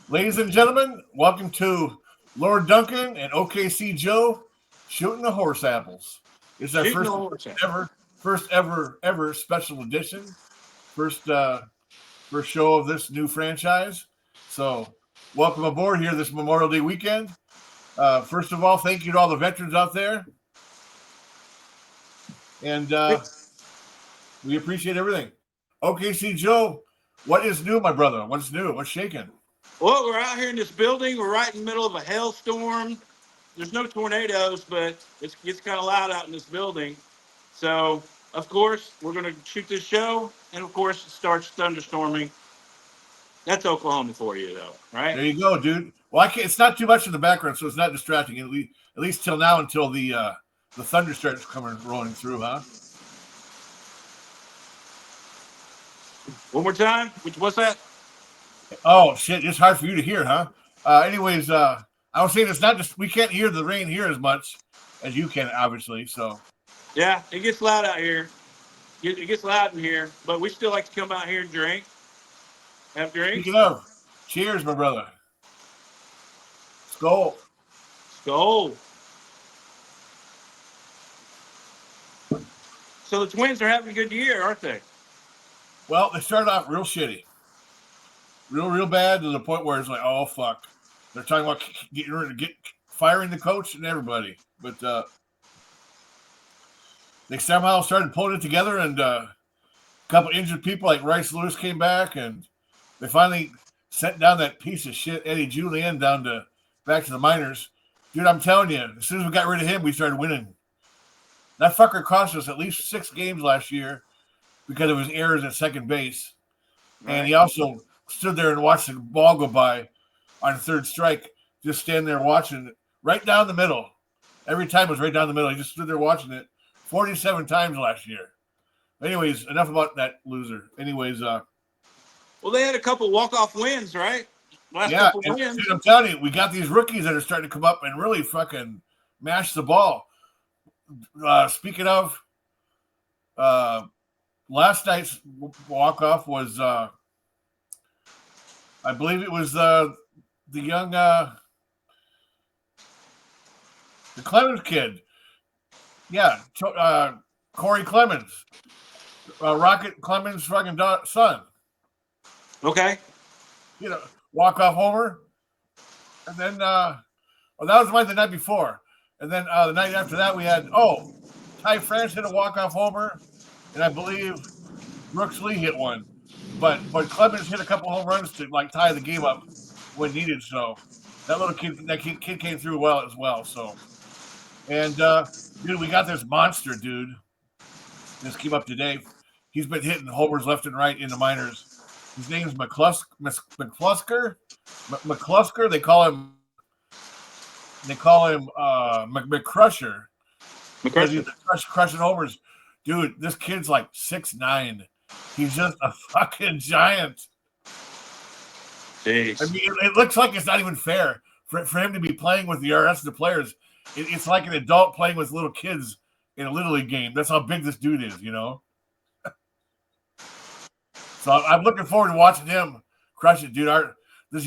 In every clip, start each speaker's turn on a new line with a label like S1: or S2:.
S1: Ladies and gentlemen, welcome to Lord Duncan and OKC Joe shooting the horse apples. It's our
S2: Shooting
S1: first
S2: the horse
S1: ever special edition. First show of this new franchise. So welcome aboard here this Memorial Day weekend. First of all, thank you to all the veterans out there. And we appreciate everything. OKC Joe, what is new, my brother? What's new? What's shaking?
S2: Well, we're out here in this building. We're right in the middle of a hailstorm. There's no tornadoes, but it gets kind of loud out in this building. So, of course, we're going to shoot this show, and of course, it starts thunderstorming. That's Oklahoma for you, though, right?
S1: There you go, dude. Well, it's not too much in the background, so it's not distracting. At least till now, until the thunder starts rolling through, huh?
S2: One more time. What's that?
S1: Oh shit! It's hard for you to hear, huh? Anyways, I was saying it's not just we can't hear the rain here as much as you can, obviously. So
S2: Yeah, it gets loud out here. It gets loud in here, but we still like to come out here and drink. Have drinks.
S1: speaking of, cheers, my brother. Skull.
S2: Go. So the Twins are having a good year, aren't they?
S1: Well, they started off real shitty, real bad to the point where it's like, oh fuck. They're talking about firing the coach and everybody, but they somehow started pulling it together, and a couple injured people like Rice Lewis came back, and they finally sent down that piece of shit Eddie Julian back to the minors. Dude, I'm telling you, as soon as we got rid of him, we started winning. That fucker cost us at least 6 games last year because of his errors at second base. Right. And he also stood there and watched the ball go by on third strike, just stand there watching it right down the middle. Every time it was right down the middle. He just stood there watching it 47 times last year. Anyways, enough about that loser. Anyways,
S2: well, they had a couple walk-off wins, right?
S1: Couple wins. Dude, I'm telling you, we got these rookies that are starting to come up and really fucking mash the ball. Speaking of, last night's walk-off was, I believe it was the young, the Clemens kid. Yeah, Corey Clemens. Rocket Clemens' fucking son.
S2: Okay.
S1: You know, walk-off homer. And then, that was the night before. And then the night after that, we had, Ty France hit a walk-off homer. And I believe Brooks Lee hit one. But Clemens hit a couple home runs to, tie the game up when needed. So that kid came through well as well. So, and, dude, we got this monster, dude. This came up today. He's been hitting homers left and right in the minors. His name's McClusker. McClusker. They call him McCrusher. Because he's crushing homers. Dude, this kid's like 6'9". He's just a fucking giant.
S2: Jeez.
S1: I mean, it looks like it's not even fair for him to be playing with the rest of the players. It's like an adult playing with little kids in a Little League game. That's how big this dude is, you know? So I'm looking forward to watching him crush it, dude. This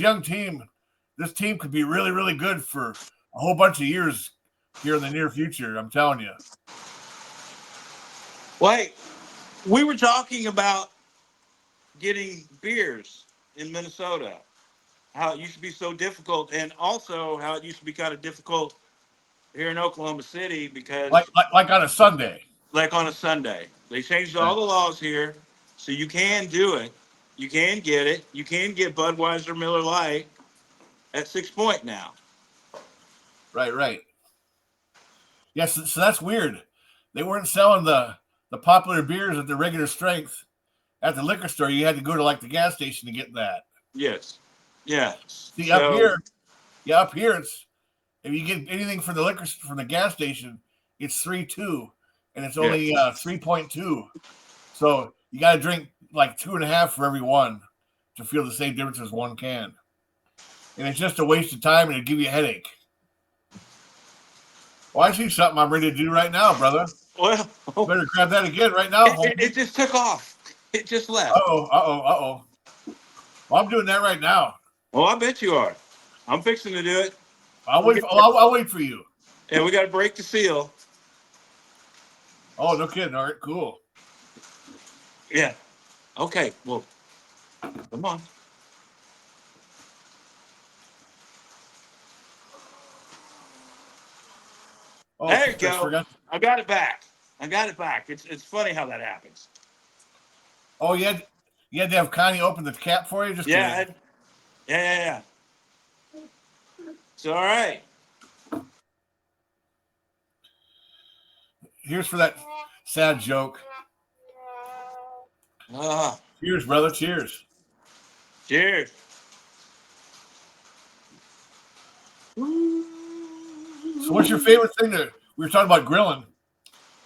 S1: team could be really, really good for a whole bunch of years here in the near future. I'm telling you.
S2: Wait, we were talking about getting beers in Minnesota, how it used to be so difficult, and also how it used to be kind of difficult here in Oklahoma City because
S1: like on a Sunday.
S2: Like on a Sunday. They changed all the laws here, so you can do it. You can get it. You can get Budweiser Miller Lite at 6 Point now.
S1: Right. Yes, so that's weird. They weren't selling the popular beers at the regular strength at the liquor store. You had to go to the gas station to get that.
S2: Yes. Yeah.
S1: See, up here it's if you get anything from the gas station, it's 3.2, and it's only 3.2. So you got to drink 2.5 for every one to feel the same difference as one can, and it's just a waste of time, and it'll give you a headache. Well, I see something I'm ready to do right now, brother.
S2: Well,
S1: better grab that again right now.
S2: It just took off. It just left.
S1: Uh-oh. Well, I'm doing that right now.
S2: Oh, I bet you are. I'm fixing to do it.
S1: I'll
S2: We'll
S1: wait.
S2: get
S1: I'll wait for you.
S2: and we got to break the seal.
S1: Oh, no kidding. All right, cool.
S2: Yeah. Okay. Well, come on.
S1: Oh,
S2: There you
S1: just
S2: go.
S1: forgot.
S2: I got it back. I got it back. It's funny how that happens.
S1: Oh, you had to have Connie open the cap for you. Just
S2: Yeah.
S1: kidding.
S2: Yeah. It's all right.
S1: Here's for that sad joke.
S2: Uh,
S1: Cheers, brother. Cheers.
S2: cheers.
S1: So, what's your favorite thing to? We were talking about grilling.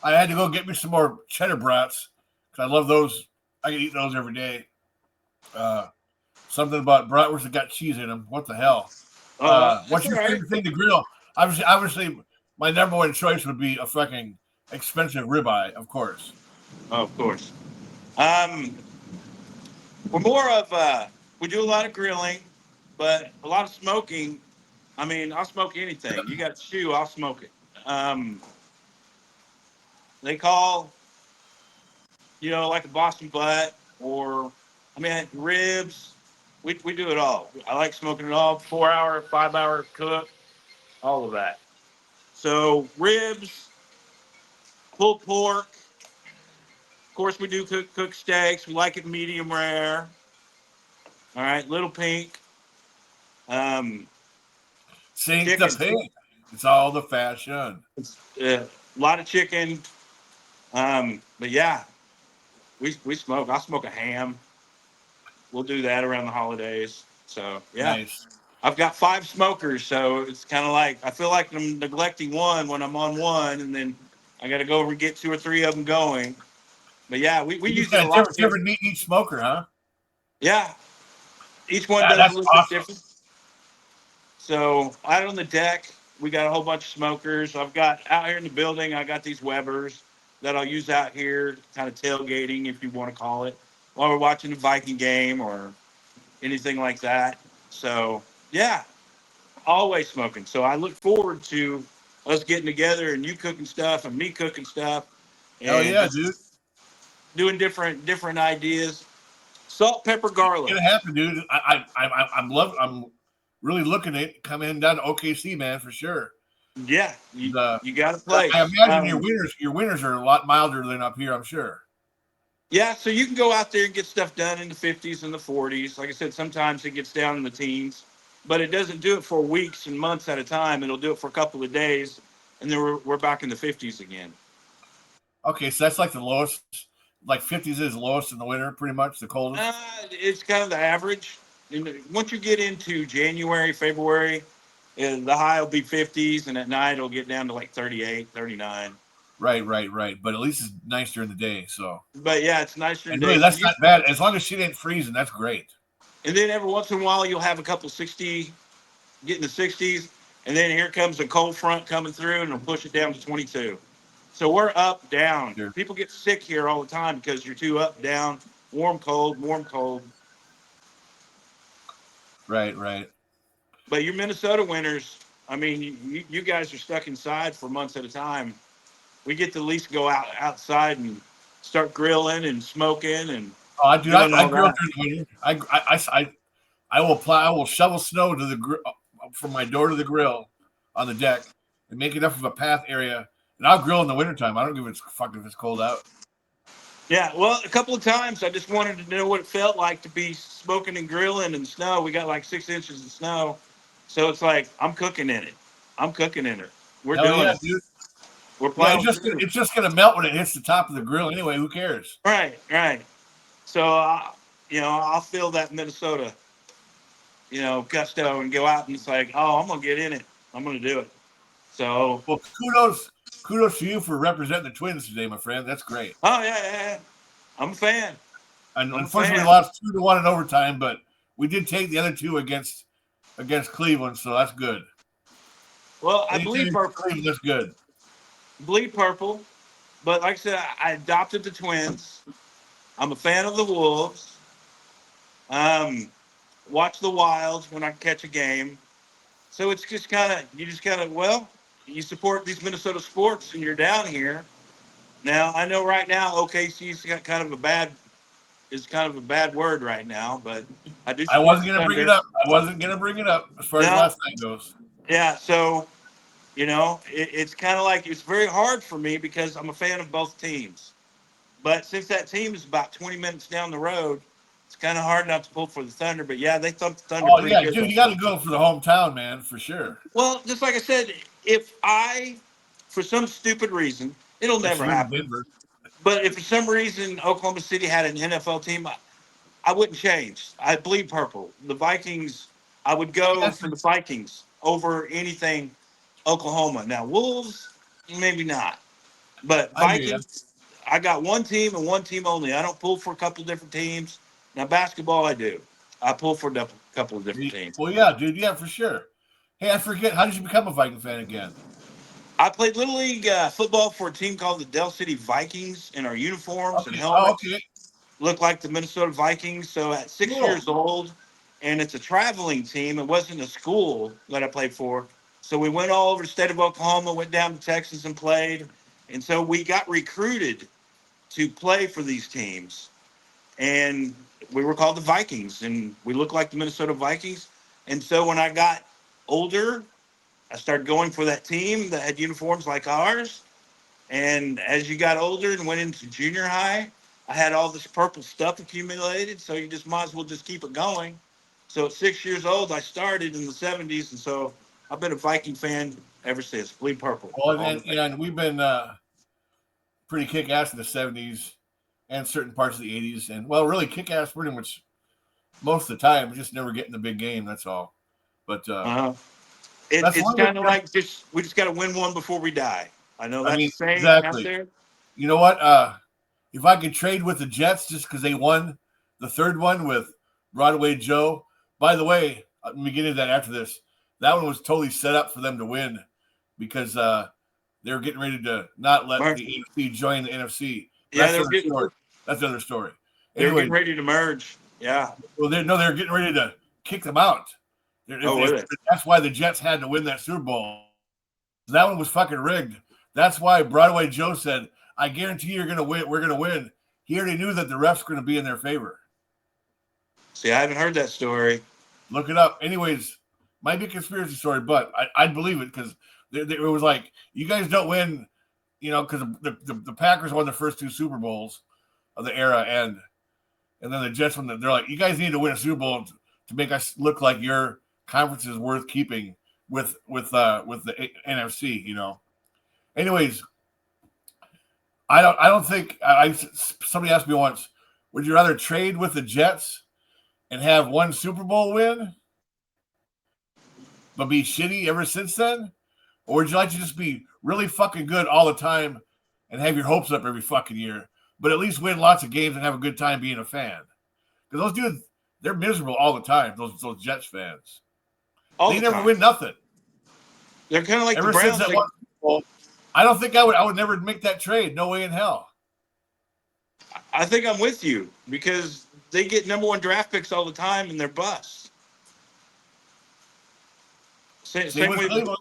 S1: I had to go get me some more cheddar brats because I love those. I can eat those every day. Something about bratwurst that got cheese in them. What the hell?
S2: That's
S1: What's
S2: all
S1: your
S2: right.
S1: favorite thing to grill? Obviously, my number one choice would be a fucking expensive ribeye, of course.
S2: Oh, of course. Um, we're more of we do a lot of grilling, but a lot of smoking. I mean, I'll smoke anything. You got stew, I'll smoke it. Um, they call, like a Boston butt or, I mean, ribs. We do it all. I like smoking it all. 4 hour, 5 hour cook, all of that. So ribs, pulled pork. Of course, we do cook steaks. We like it medium rare. All right, little pink. Um,
S1: Saint the
S2: chicken.
S1: pig. It's all the fashion.
S2: A lot of chicken. But yeah, we smoke. I'll smoke a ham. We'll do that around the holidays. So yeah,
S1: Nice.
S2: I've got 5 smokers, so it's kind of like I feel like I'm neglecting one when I'm on one, and then I got to go over and get 2 or 3 of them going. But yeah, we
S1: You just
S2: use it
S1: got
S2: a
S1: a
S2: lot here.
S1: different meat each smoker, huh?
S2: Yeah, each one does a
S1: That's
S2: little bit
S1: awesome.
S2: different. So out on the deck, we got a whole bunch of smokers. I've got out here in the building, I got these Webers that I'll use out here, kind of tailgating, if you want to call it, while we're watching the Viking game or anything like that. So yeah, always smoking. So I look forward to us getting together and you cooking stuff and me cooking stuff
S1: Hell
S2: and
S1: yeah,
S2: just
S1: dude.
S2: doing different ideas. Salt, pepper,
S1: It's
S2: garlic.
S1: gonna happen, dude. I'm really looking at coming down to OKC, man, for sure.
S2: Yeah, you,
S1: The
S2: you got a
S1: I
S2: place.
S1: imagine your winters are a lot milder than up here, I'm sure.
S2: Yeah, so you can go out there and get stuff done in the 50s and the 40s. Like I said, sometimes it gets down in the teens, but it doesn't do it for weeks and months at a time. It'll do it for a couple of days, and then we're back in the 50s again.
S1: Okay, so that's like the lowest, like 50s is the lowest in the winter, pretty much the coldest.
S2: It's kind of the average. And once you get into January, February, the high will be 50s, and at night it'll get down to like 38, 39.
S1: Right. But at least it's nice during the day. So,
S2: But yeah, it's nice during
S1: and
S2: the
S1: really,
S2: day. So
S1: that's not bad as long as shit ain't freezing. That's great.
S2: and then every once in a while you'll have a couple 60, get in the 60s, and then here comes a cold front coming through and it'll push it down to 22. So we're up, down.
S1: Sure.
S2: People get sick here all the time because you're too up, down, warm, cold, warm, cold.
S1: Right.
S2: But your Minnesota winters, I mean, you guys are stuck inside for months at a time. We get to at least go outside and start grilling and smoking and
S1: Oh,
S2: doing
S1: I
S2: all
S1: grill
S2: that.
S1: during the winter. I will plow. I will shovel snow to the from my door to the grill on the deck and make enough of a path area. And I'll grill in the wintertime. I don't give a fuck if it's cold out.
S2: Yeah, well, a couple of times I just wanted to know what it felt like to be smoking and grilling in snow. We got like 6 inches of snow. So it's like, I'm cooking in it. I'm cooking in it. We're
S1: Hell
S2: doing
S1: yeah,
S2: it.
S1: dude.
S2: We're
S1: Yeah,
S2: plowing through.
S1: it's just gonna melt when it hits the top of the grill anyway. Who cares?
S2: Right. So, I'll feel that Minnesota, gusto and go out and it's like, oh, I'm going to get in it. I'm going to do it. So,
S1: Well, kudos to you for representing the Twins today, my friend. That's great.
S2: oh, yeah. I'm a fan.
S1: And
S2: I'm a
S1: unfortunately, we
S2: fan.
S1: lost 2-1 in overtime, but we did take the other two against Cleveland, so that's good.
S2: Well, I
S1: Anytime
S2: bleed
S1: you beat
S2: purple.
S1: Cleveland, that's good.
S2: Bleed purple. But like I said, I adopted the Twins. I'm a fan of the Wolves. Um, watch the Wilds when I catch a game. So it's just kind of well, you support these Minnesota sports and you're down here. Now I know right now OKC's got kind of a bad word right now, but I do
S1: I
S2: support
S1: wasn't
S2: the
S1: going to bring it
S2: Thunder.
S1: up. I wasn't going to bring it up as far as
S2: No,
S1: last night goes.
S2: yeah. So it's kind of like it's very hard for me because I'm a fan of both teams. But since that team is about 20 minutes down the road, it's kind of hard not to pull for the Thunder. But yeah, they thumped the Thunder
S1: Oh,
S2: pretty
S1: yeah,
S2: good.
S1: dude, you got to go for the hometown, man, for sure.
S2: Well, just like I said, if I, for some stupid reason, it'll
S1: But
S2: never
S1: you're in
S2: happen.
S1: Denver.
S2: But if for some reason Oklahoma City had an NFL team, I wouldn't change. I bleed purple. The Vikings, I would go
S1: That's
S2: for the Vikings over anything Oklahoma. Now, Wolves, maybe not. But
S1: I hear you.
S2: Vikings, I got one team and one team only. I don't pull for a couple of different teams. Now, basketball, I do. I pull for a couple of different teams.
S1: Well, yeah, dude, yeah, for sure. Hey, I forget. How did you become a Viking fan again?
S2: I played Little League football for a team called the Dell City Vikings, and our uniforms and
S1: Okay. Oh,
S2: helmets
S1: okay.
S2: look like the Minnesota Vikings. So at 6 years
S1: Cool.
S2: old, and it's a traveling team. It wasn't a school that I played for. So we went all over the state of Oklahoma, went down to Texas and played. And so we got recruited to play for these teams. And we were called the Vikings, and we looked like the Minnesota Vikings. And so when I got older, I started going for that team that had uniforms like ours. And as you got older and went into junior high, I had all this purple stuff accumulated. So you just might as well just keep it going. So at 6 years old, I started in the 70s. And so I've been a Viking fan ever since. Bleed purple.
S1: Well,
S2: All
S1: and,
S2: the way.
S1: and we've been pretty kick ass in the 70s and certain parts of the 80s. And, well, really kick ass pretty much most of the time. We just never get in the big game. That's all. But
S2: Uh-huh.
S1: that's
S2: It's
S1: one of
S2: kind of
S1: the,
S2: like we just got to win one before we die. I know
S1: I
S2: that's
S1: mean,
S2: a saying out
S1: exactly.
S2: there.
S1: You know what? If I could trade with the Jets just because they won the third one with Broadway Joe, by the way, let me get into that after this. That one was totally set up for them to win because they were getting ready to not let
S2: Mer-
S1: the AFC join the NFC. But
S2: Yeah,
S1: that's another story. That's another story.
S2: they were
S1: Anyway,
S2: getting ready to merge. Yeah.
S1: well, they're getting ready to kick them out.
S2: Oh, were they?
S1: That's why the Jets had to win that Super Bowl. That one was fucking rigged. That's why Broadway Joe said, I guarantee you're going to win. We're going to win. He already knew that the refs were going to be in their favor.
S2: See, I haven't heard that story.
S1: Look it up. Anyways, might be a conspiracy story, but I'd believe it because it was like, you guys don't win, because the Packers won the first two Super Bowls of the era, and then the Jets won. They're like, you guys need to win a Super Bowl to make us look like your conference is worth keeping with the NFC. Anyways, I don't think somebody asked me once, would you rather trade with the Jets and have one Super Bowl win, but be shitty ever since then? Or would you like to just be really fucking good all the time and have your hopes up every fucking year, but at least win lots of games and have a good time being a fan? Because those dudes, they're miserable all the time, those Jets fans.
S2: All
S1: They
S2: the
S1: never
S2: time.
S1: win nothing.
S2: They're kind of like
S1: Ever
S2: the
S1: since
S2: Browns.
S1: that one Super Bowl, I don't think I would never make that trade. No way in hell.
S2: I think I'm with you because they get number one draft picks all the time and they're busts.
S1: Same with Cleveland.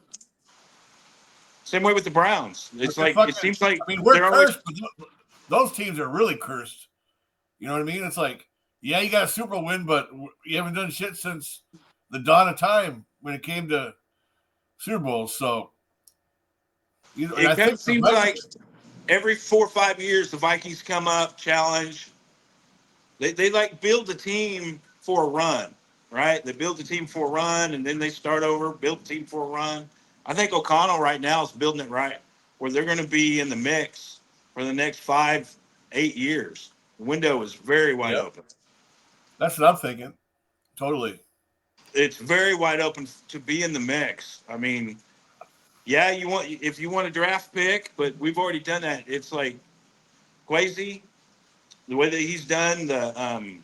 S2: Same way with the Browns. It's
S1: But
S2: like it seems like
S1: we're
S2: they're always.
S1: cursed. But those teams are really cursed. You know what I mean? It's like, yeah, you got a Super Bowl win, but you haven't done shit since the dawn of time when it came to Super Bowls. So,
S2: It kind of seems like every 4 or 5 years the Vikings come up, challenge. They like build a team for a run, right? They build a team for a run and then they start over, build a team for a run. I think O'Connell right now is building it right where they're going to be in the mix for the next 5, 8 years. The window is very wide open.
S1: That's what I'm thinking. Totally.
S2: It's very wide open to be in the mix. I mean, yeah, if you want a draft pick, but we've already done that. It's like Quasi, the way that he's done the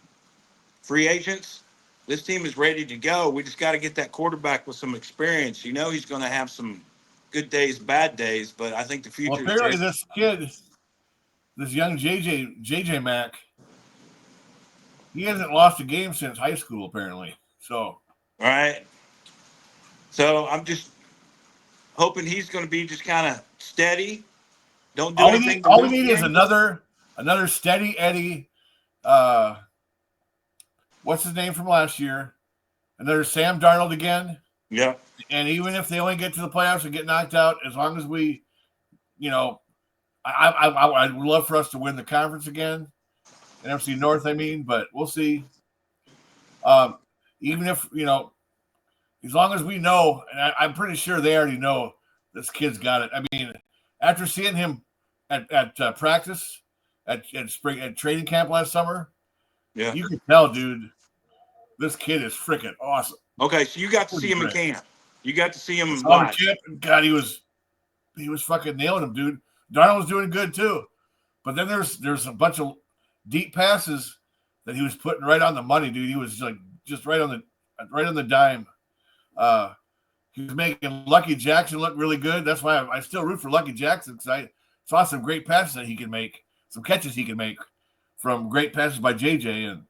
S2: free agents, this team is ready to go. We just got to get that quarterback with some experience. He's going to have some good days, bad days, but I think the future.
S1: Well, apparently this kid, this young JJ Mack, he hasn't lost a game since high school. Apparently, So,
S2: all right. So I'm just hoping he's going to be just kind of steady. Don't do anything to
S1: all we
S2: lose
S1: need is
S2: games.
S1: another steady Eddie. What's his name from last year? Another Sam Darnold again.
S2: Yeah.
S1: And even if they only get to the playoffs and get knocked out, as long as we, I would love for us to win the conference again, NFC North. I mean, but we'll see. Even if as long as we know, and I'm pretty sure they already know this kid's got it. I mean, after seeing him at practice at training camp last summer,
S2: Yeah.
S1: you can tell, dude, this kid is freaking awesome.
S2: Okay, so you got to see him in camp. You got to see him
S1: Oh,
S2: live.
S1: God, he was fucking nailing him, dude. Darnold was doing good too, but then there's a bunch of deep passes that he was putting right on the money, dude. He was like just right on the dime. He was making Lucky Jackson look really good. That's why I still root for Lucky Jackson, because I saw some great passes that he can make, some catches he can make from great passes by JJ, and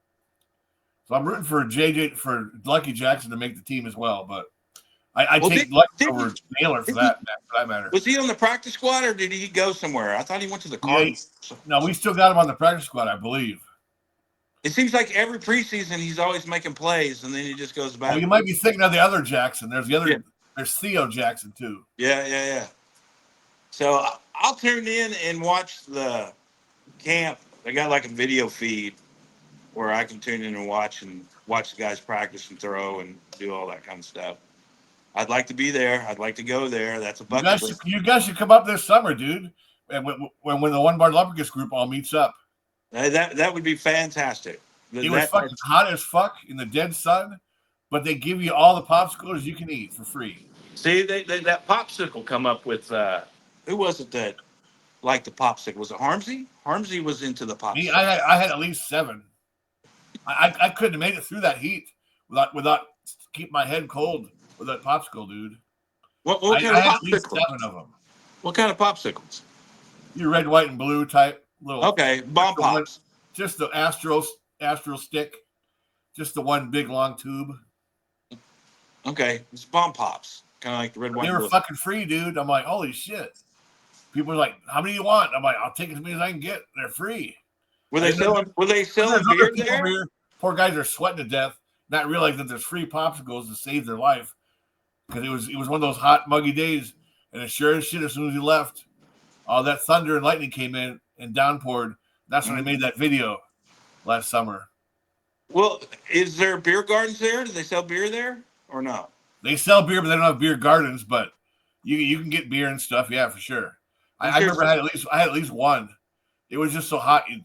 S1: so I'm rooting for Lucky Jackson to make the team as well. But I take Lucky over Naylor for that matter.
S2: Was he on the practice squad or did he go somewhere? I thought he went to the Cardinals.
S1: No, we still got him on the practice squad, I believe.
S2: It seems like every preseason he's always making plays, and then he just goes back.
S1: Well, you might be thinking of the other Jackson. There's the other. Yeah. There's Theo Jackson too.
S2: Yeah. So I'll tune in and watch the camp. They got like a video feed where I can tune in and watch the guys practice and throw and do all that kind of stuff. I'd like to be there. I'd like to go there. That's a bucket list.
S1: You guys should come up this summer, dude. And when the One Bar Lumpicus group all meets up.
S2: That would be fantastic.
S1: It was fucking hot as fuck in the dead sun, but they give you all the popsicles you can eat for free.
S2: See, that popsicle come up with who was it that liked the popsicle? Was it Harmsy? Harmsy was into the popsicle.
S1: I had at least 7. I couldn't have made it through that heat without keep my head cold with that popsicle, dude.
S2: What kind of popsicles? At least
S1: 7 of them.
S2: What kind of popsicles?
S1: Your red, white, and blue type.
S2: Okay, bomb pops.
S1: Just the Astro stick. Just the one big long tube.
S2: Okay, it's bomb pops. Kind of like the red, white,
S1: and blue. They were fucking free, dude. I'm like, holy shit. People are like, how many do you want? I'm like, I'll take as many as I can get. They're free. Were they selling
S2: beer there?
S1: Here. Poor guys are sweating to death, not realizing that there's free popsicles to save their life. Because it was one of those hot, muggy days. And as sure as shit, as soon as he left, all that thunder and lightning came in and downpoured. That's when I made that video last summer.
S2: Well, is there beer gardens there? Do they sell beer there or no?
S1: They sell beer, but they don't have beer gardens. But you can get beer and stuff, yeah, for sure. I remember I had at least one. It was just so hot. If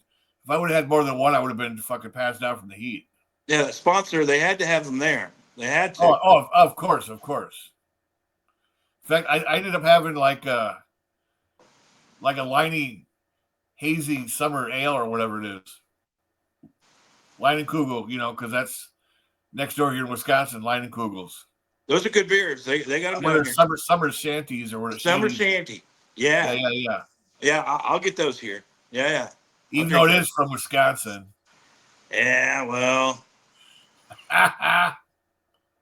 S1: I would have had more than one, I would have been fucking passed out from the heat.
S2: Yeah, sponsor. They had to have them there. They had to.
S1: Oh, of course. In fact, I ended up having like a Liney hazy summer ale or whatever it is. Leinenkugel, because that's next door here in Wisconsin. Leinenkugels.
S2: Those are good beers. They got them down here.
S1: Summer shanties or what?
S2: Summer shanty. Yeah.
S1: Yeah.
S2: I'll get those here. Yeah.
S1: Even though it is from Wisconsin.
S2: Yeah. Well.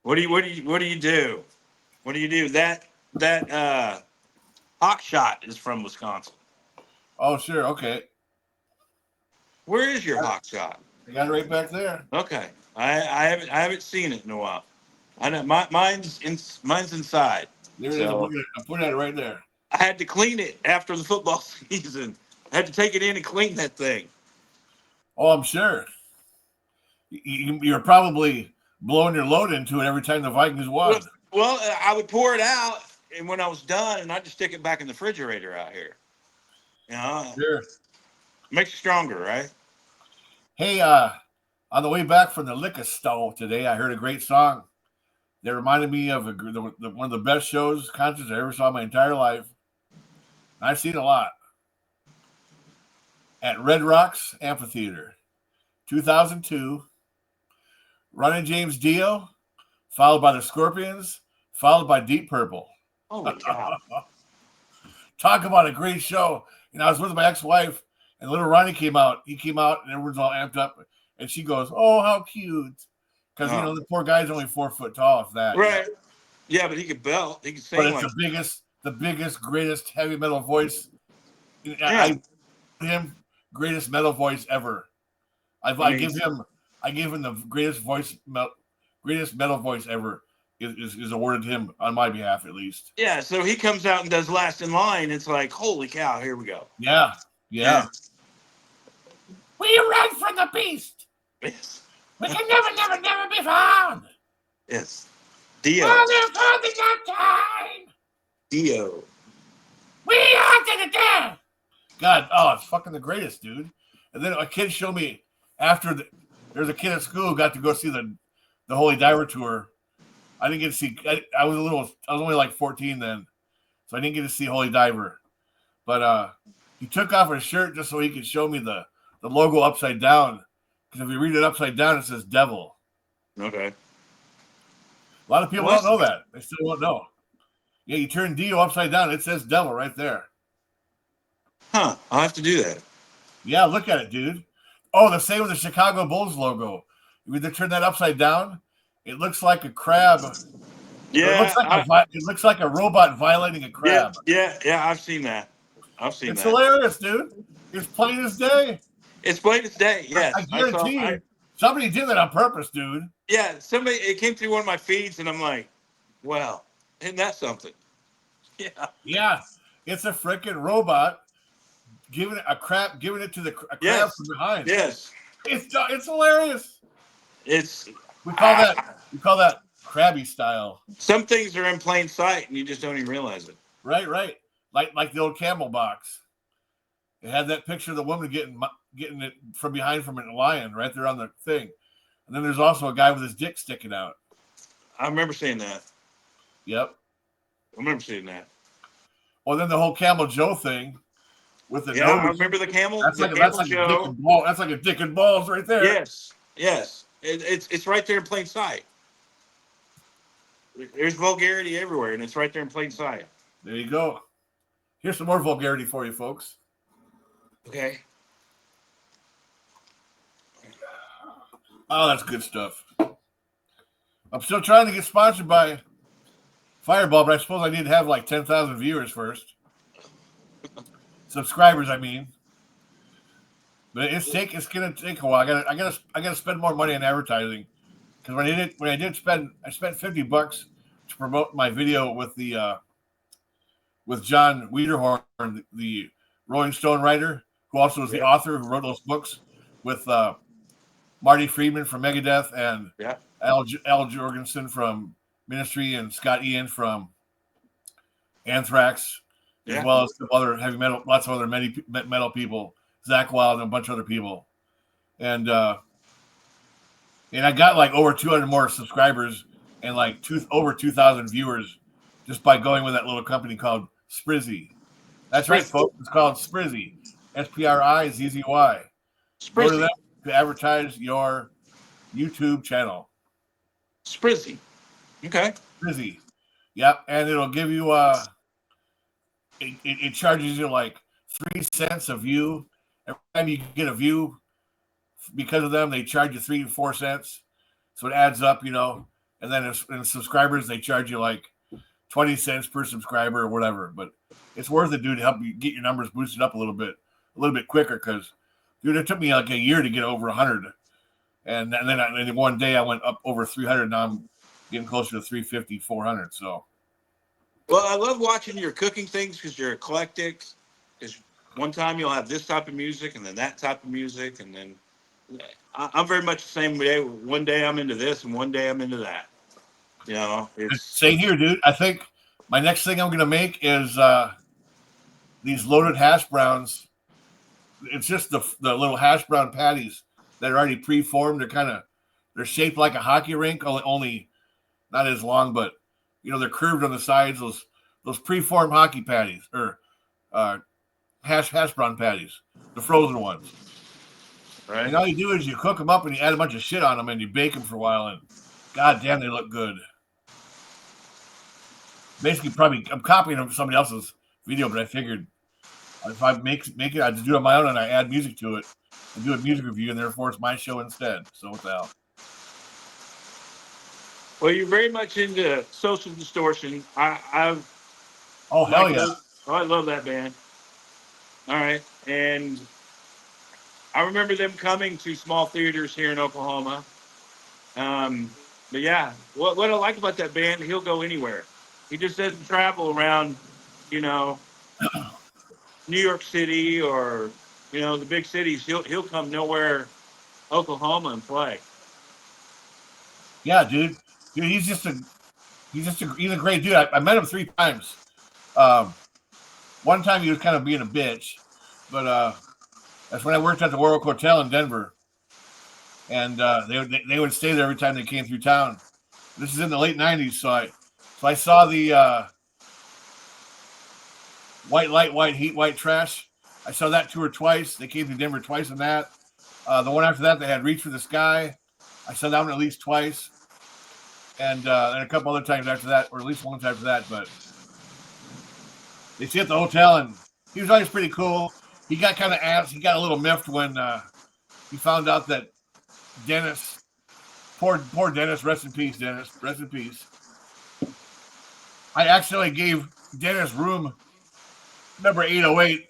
S2: What do you do? What do you do? That hot shot is from Wisconsin.
S1: Oh, sure. Okay.
S2: Where is your hot shot?
S1: I got it right back there.
S2: Okay. I haven't seen it in a while. I know mine's inside.
S1: There it is. I'm putting it right there.
S2: I had to clean it after the football season. I had to take it in and clean that thing.
S1: Oh, I'm sure. You're probably blowing your load into it every time the Vikings won.
S2: Well, I would pour it out, and when I was done, and I'd just stick it back in the refrigerator out here.
S1: Sure.
S2: Makes you stronger, right?
S1: Hey, on the way back from the liquor store today, I heard a great song that reminded me of one of the best concerts I ever saw in my entire life. I've seen a lot. At Red Rocks Amphitheater, 2002. Ronnie James Dio, followed by the Scorpions, followed by Deep Purple.
S2: Holy cow.
S1: Talk about a great show. I was with my ex-wife, and little Ronnie came out. He came out, and everyone's all amped up. And she goes, oh, how cute. because the poor guy's only 4 foot tall. If that,
S2: right? Yeah, but he could belt. He could sing.
S1: But it's the biggest, greatest heavy metal voice. I him greatest metal voice ever. I give him the greatest metal voice ever is awarded to him on my behalf, at least.
S2: Yeah, so he comes out and does Last in Line. It's like, holy cow, here we go.
S1: Yeah. We run from the beast.
S2: Yes.
S1: We can never be found.
S2: Yes. Dio. Dio.
S1: We are to the death. God, it's fucking the greatest, dude. And then a kid showed me after there's a kid at school who got to go see the Holy Diver tour. I didn't get to see. I was only like 14 then, so I didn't get to see Holy Diver. But he took off his shirt just so he could show me the logo upside down. Because if you read it upside down, it says devil.
S2: Okay.
S1: A lot of people don't know that. They still won't know. Yeah, you turn Dio upside down, it says devil right there.
S2: Huh. I'll have to do that.
S1: Yeah, look at it, dude. Oh, the same with the Chicago Bulls logo. You either turn that upside down, it looks like a crab.
S2: Yeah.
S1: It looks like a robot violating a crab.
S2: Yeah, I've seen that.
S1: It's hilarious, dude. It's plain as day.
S2: It's plain as day, yes.
S1: I guarantee you, somebody did that on purpose, dude.
S2: Yeah, it came through one of my feeds, and I'm like, well, isn't that something? Yeah.
S1: Yeah, it's a freaking robot giving it to the crab from behind.
S2: Yes.
S1: It's hilarious. We call that crabby style.
S2: Some things are in plain sight, and you just don't even realize it.
S1: Right. Like the old Camel box. It had that picture of the woman getting it from behind from a lion right there on the thing. And then there's also a guy with his dick sticking out.
S2: I remember seeing that.
S1: Yep.
S2: I remember seeing that.
S1: Well, then the whole Camel Joe thing with the nose.
S2: I remember the camel.
S1: That's like a dick and balls right there.
S2: Yes. It's right there in plain sight. There's vulgarity everywhere, and it's right there in plain sight.
S1: There you go. Here's some more vulgarity for you, folks.
S2: Okay.
S1: Oh, that's good stuff. I'm still trying to get sponsored by Fireball, but I suppose I need to have like 10,000 viewers first. Subscribers, I mean. But it's gonna take a while. I gotta spend more money on advertising. Because I spent $50 to promote my video with with John Wiederhorn, the Rolling Stone writer, who also is the author who wrote those books, with Marty Friedman from Megadeth and Al Jorgensen from Ministry and Scott Ian from Anthrax, as well as some other heavy metal, lots of other metal people, Zach Wild and a bunch of other people, and I got like over 200 more subscribers and like over 2,000 viewers just by going with that little company called Sprizzy. That's right, folks. It's called Sprizzy. Sprizzy. Go to them to advertise your YouTube channel.
S2: Sprizzy. Okay.
S1: Sprizzy. Yep. And it'll give you it charges you like 3 cents a view. Every time you get a view because of them, they charge you 3 to 4 cents. So it adds up, And then in subscribers, they charge you like 20 cents per subscriber or whatever. But it's worth it, dude, to help you get your numbers boosted up a little bit quicker. Because, dude, it took me like a year to get over 100. And then one day I went up over 300. Now I'm getting closer to 350, 400. So.
S2: Well, I love watching your cooking things because you're eclectic. Because one time you'll have this type of music and then that type of music. And then I'm very much the same way. One day I'm into this and one day I'm into that. It's
S1: same here, dude. I think my next thing I'm going to make is these loaded hash browns. It's just the little hash brown patties that are already pre-formed. They're shaped like a hockey rink, only not as long, but they're curved on the sides. Those pre-formed hockey patties or hash brown patties, the frozen ones.
S2: Right.
S1: And all you do is you cook them up and you add a bunch of shit on them and you bake them for a while, and god damn, they look good. Basically, probably I'm copying somebody else's video, but I figured if I make it, I just do it on my own and I add music to it and do a music review, and therefore it's my show instead. So what the hell?
S2: Well, you're very much into Social Distortion. I've
S1: Oh hell
S2: like
S1: yeah!
S2: I love that band. All right, and I remember them coming to small theaters here in Oklahoma. Um, but yeah, what I like about that band, he'll go anywhere. He just doesn't travel around, you know, New York City or the big cities. He'll come nowhere, Oklahoma, and play.
S1: Yeah, dude, he's a great dude. I met him 3 times. Um, One time he was kind of being a bitch, but that's when I worked at the Warwick Hotel in Denver, and they would stay there every time they came through town. This is in the late '90s, so I saw the White Light, White Heat, White Trash. I saw that tour twice. They came to Denver twice on that. The one after that, they had Reach for the Sky. I saw that one at least twice, and a couple other times after that, or at least once after that. But they stayed at the hotel, and he was always pretty cool. He got kind of ass. He got a little miffed when he found out that Dennis, poor Dennis, rest in peace, Dennis, rest in peace. I accidentally gave Dennis room number 808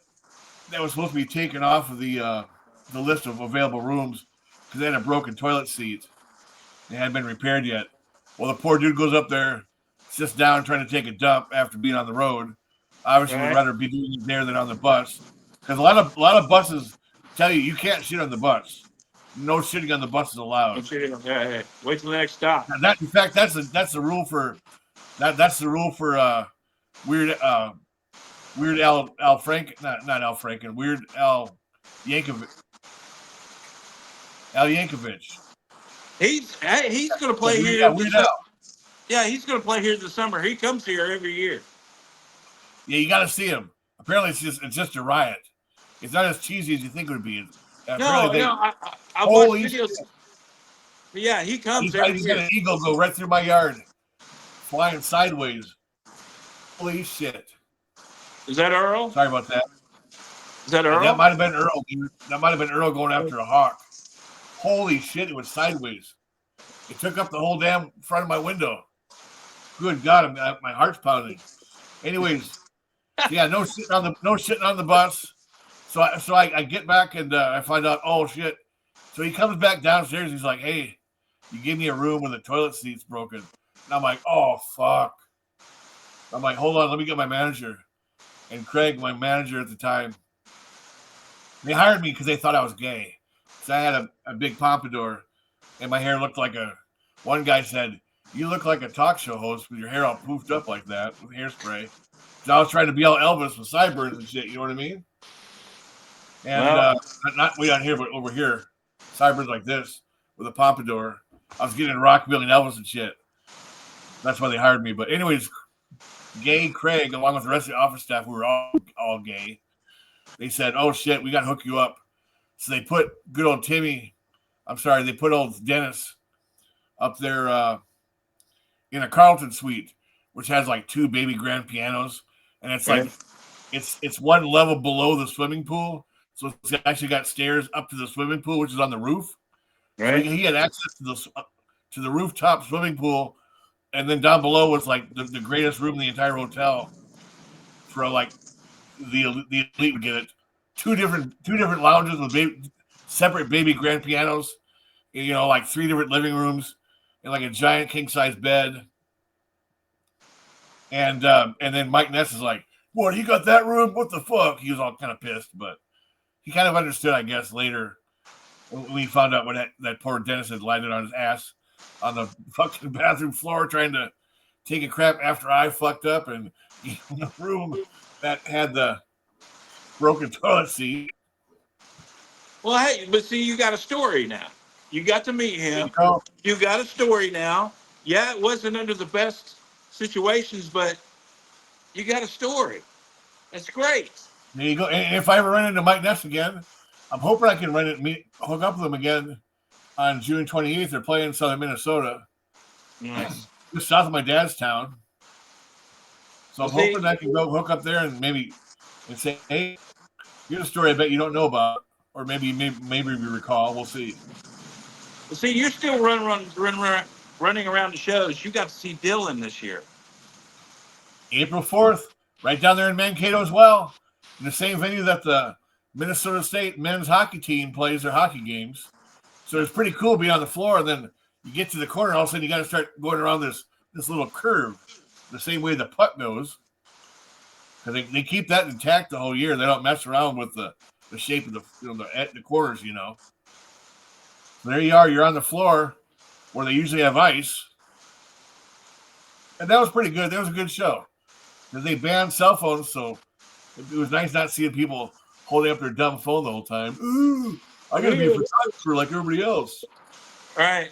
S1: that was supposed to be taken off of the list of available rooms because they had a broken toilet seat. It hadn't been repaired yet. Well, the poor dude goes up there, sits down trying to take a dump after being on the road. Obviously, would rather be doing it there than on the bus because a lot of buses tell you can't shit on the bus. No shitting on the bus is allowed.
S2: Hey, wait till the next stop.
S1: That, in fact, that's the rule for that's the rule for weird Weird Al Frank, not Al Franken, Weird Al Yankovic. Al Yankovic.
S2: He's going to play here.
S1: Yeah, Weird Al.
S2: Yeah, he's going to play here this summer. He comes here every year.
S1: Yeah, you got to see him. Apparently, it's just a riot. It's not as cheesy as you think it would be.
S2: I watched videos. Yeah, he comes every year.
S1: He's got an eagle go right through my yard, flying sideways. Holy shit!
S2: Is that Earl?
S1: Sorry about that.
S2: Is that Earl?
S1: That might have been Earl. That might have been Earl going after a hawk. Holy shit! It was sideways. It took up the whole damn front of my window. Good God, my heart's pounding. Anyways, yeah, no shitting on the bus. So I get back and I find out, oh shit. So he comes back downstairs. He's like, hey, you gave me a room where the toilet seat's broken. And I'm like, oh fuck. I'm like, hold on, let me get my manager. And Craig, my manager at the time, they hired me because they thought I was gay. So I had a big pompadour and my hair looked like one guy said, you look like a talk show host with your hair all poofed up like that with hairspray. So I was trying to be all Elvis with sideburns and shit, you know what I mean? And not way down here, but over here, sideburns like this with a pompadour. I was getting rockabilly and Elvis and shit. That's why they hired me. But anyways, gay Craig, along with the rest of the office staff, who were all gay, they said, oh shit, we got to hook you up. So they put good old they put old Dennis up there in a Carlton suite, which has like 2 baby grand pianos. And it's like, it's one level below the swimming pool. So it's actually got stairs up to the swimming pool, which is on the roof. Right. So he had access to the rooftop swimming pool. And then down below was like the greatest room in the entire hotel for like the elite would get it. Two different lounges with separate baby grand pianos, like 3 different living rooms and like a giant king size bed. And then Mike Ness is like, what, you got that room? What the fuck? He was all kind of pissed, but he kind of understood, I guess, later when he found out what that poor Dennis had landed on his ass on the fucking bathroom floor trying to take a crap after I fucked up and in the room that had the broken toilet seat.
S2: Well, hey, but see, you got a story now. You got to meet him. You got a story now. Yeah, it wasn't under the best situations, but you got a story. That's great.
S1: There you go. And if I ever run into Mike Ness again, I'm hoping I can hook up with him again on June 28th. They're playing Southern Minnesota.
S2: Nice.
S1: Just south of my dad's town. So I'm hoping I can go hook up there and say, hey, here's a story I bet you don't know about. Or maybe we recall. We'll see.
S2: Well, see, you're still running running around the shows, you got to see Dylan this year.
S1: April 4th, right down there in Mankato as well, in the same venue that the Minnesota State men's hockey team plays their hockey games. So it's pretty cool being on the floor, and then you get to the corner, all of a sudden you got to start going around this little curve, the same way the puck goes. Because they keep that intact the whole year. They don't mess around with the shape of the corners, So there you are. You're on the floor where they usually have ice. And that was pretty good. That was a good show. They banned cell phones, so it was nice not seeing people holding up their dumb phone the whole time. Ooh, I got to be a photographer like everybody else.
S2: All right.